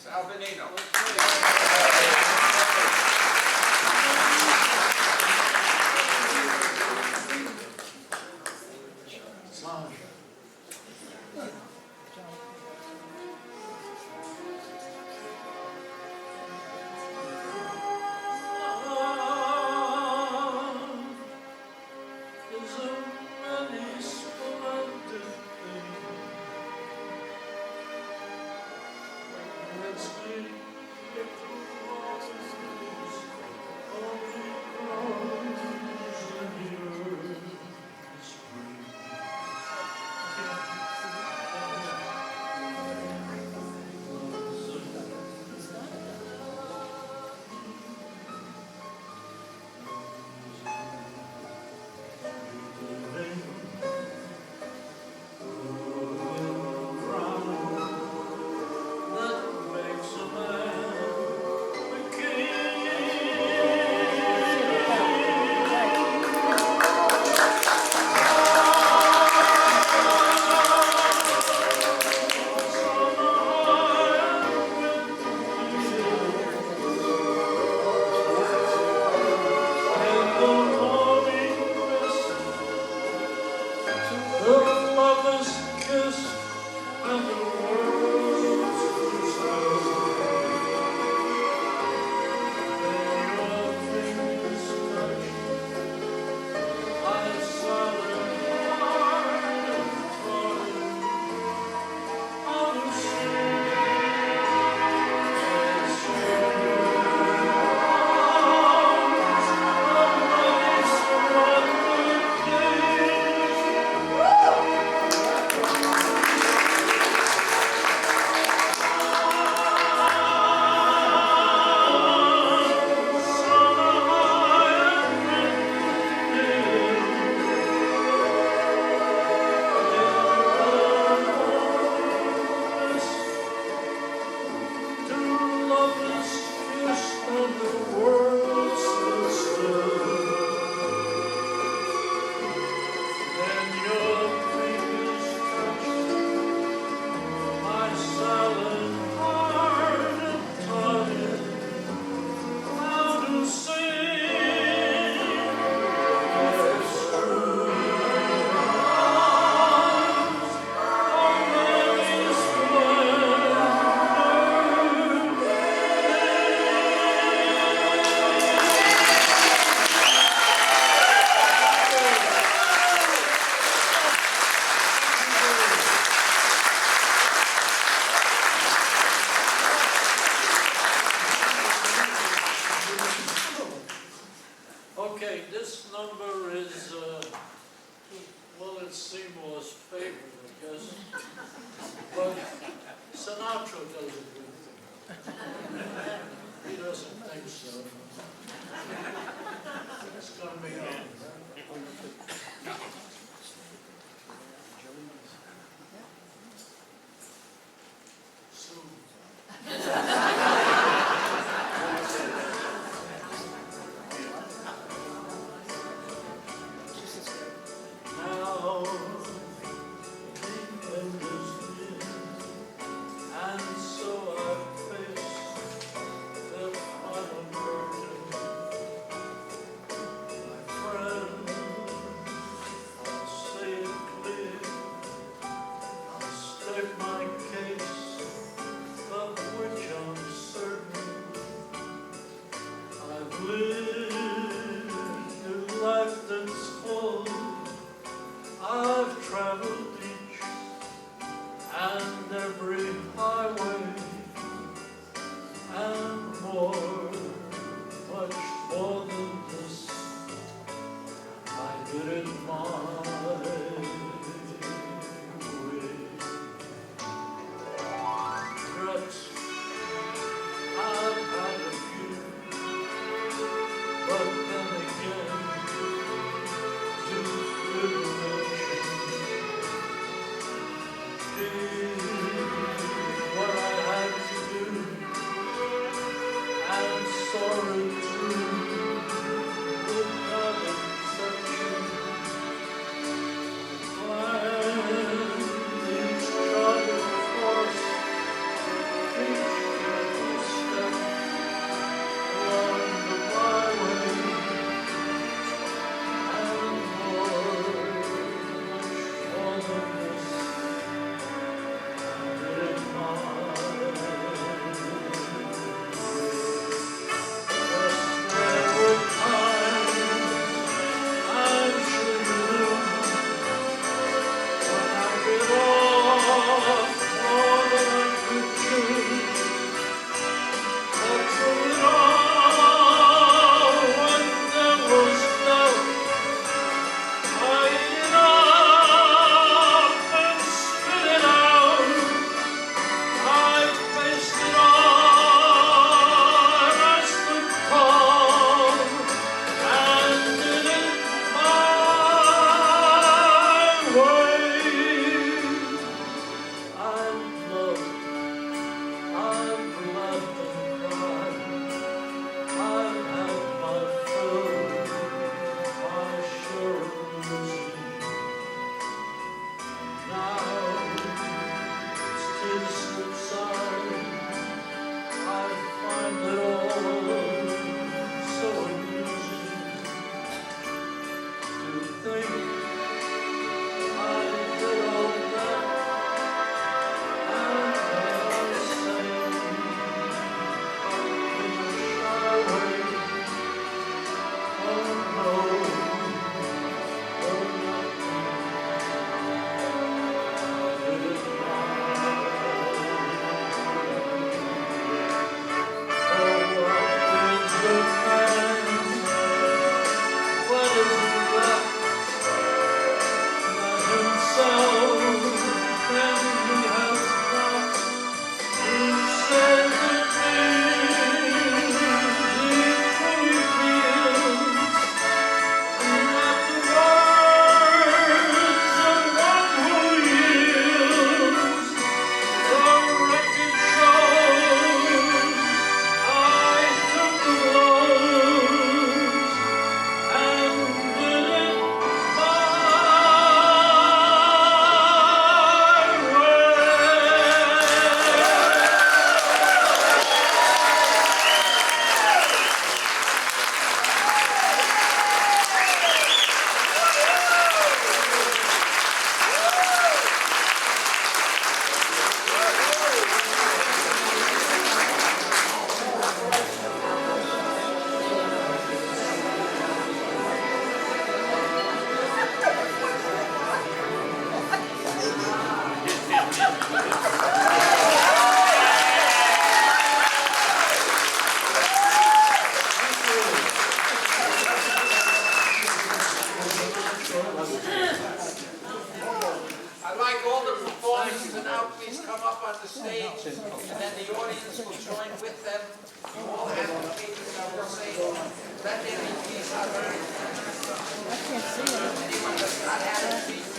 Sal Benino. Let's lived a life that's full. I've traveled each and every highway and more, much more than this. I did it my way. Regrets, I've had a few, but then again, too did what I had to do, and saw it through without exception. Planned each charted course, each careful step along the byway, and more, much more than this. I'd like all the performers to now please come up on the stage, and then the audience will join with them. You all have to make yourself safe. Let there be peace on earth. Anyone that's not having peace.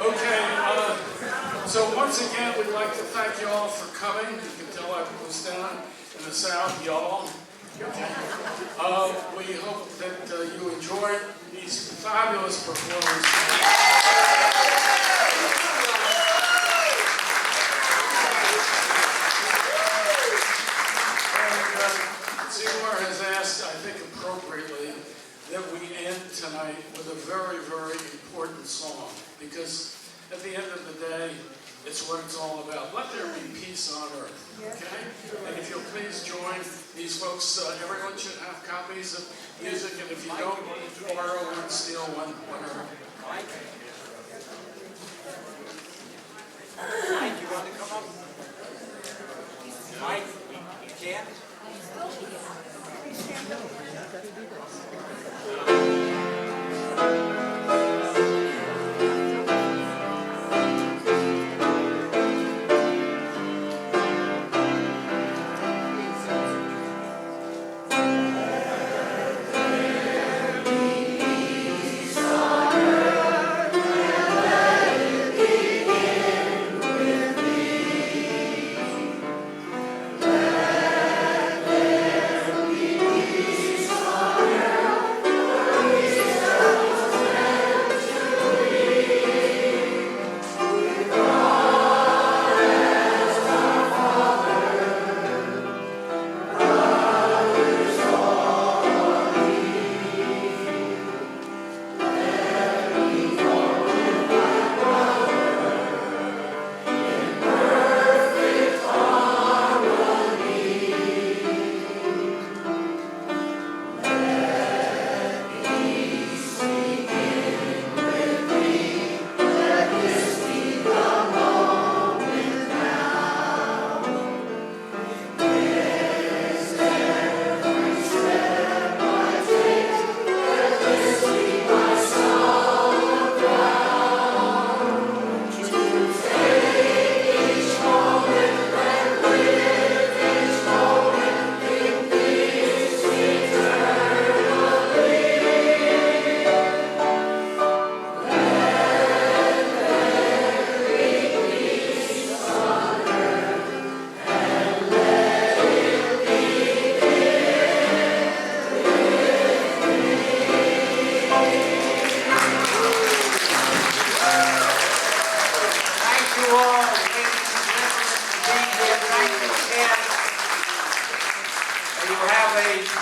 Okay, so once again, we'd like to thank you all for coming. You can tell I was down in the south, y'all. We hope that you enjoyed these fabulous performances. Seymour has asked, I think appropriately, that we end tonight with a very, very important song, because at the end of the day, it's what it's all about. Let there be peace on earth, okay? And if you'll please join these folks, everyone should have copies of music, and if you don't, borrow one, steal one, whatever. Mike, you want to come up? Mike, you can?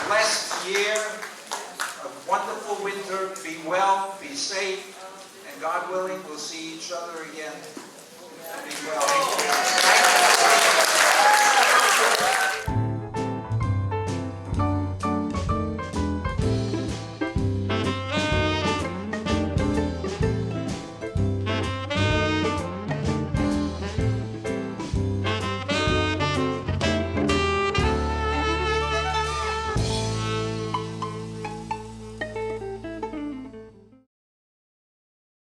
Blessed year, a wonderful winter. Be well, be safe, and God willing, we'll see each other again. Be well.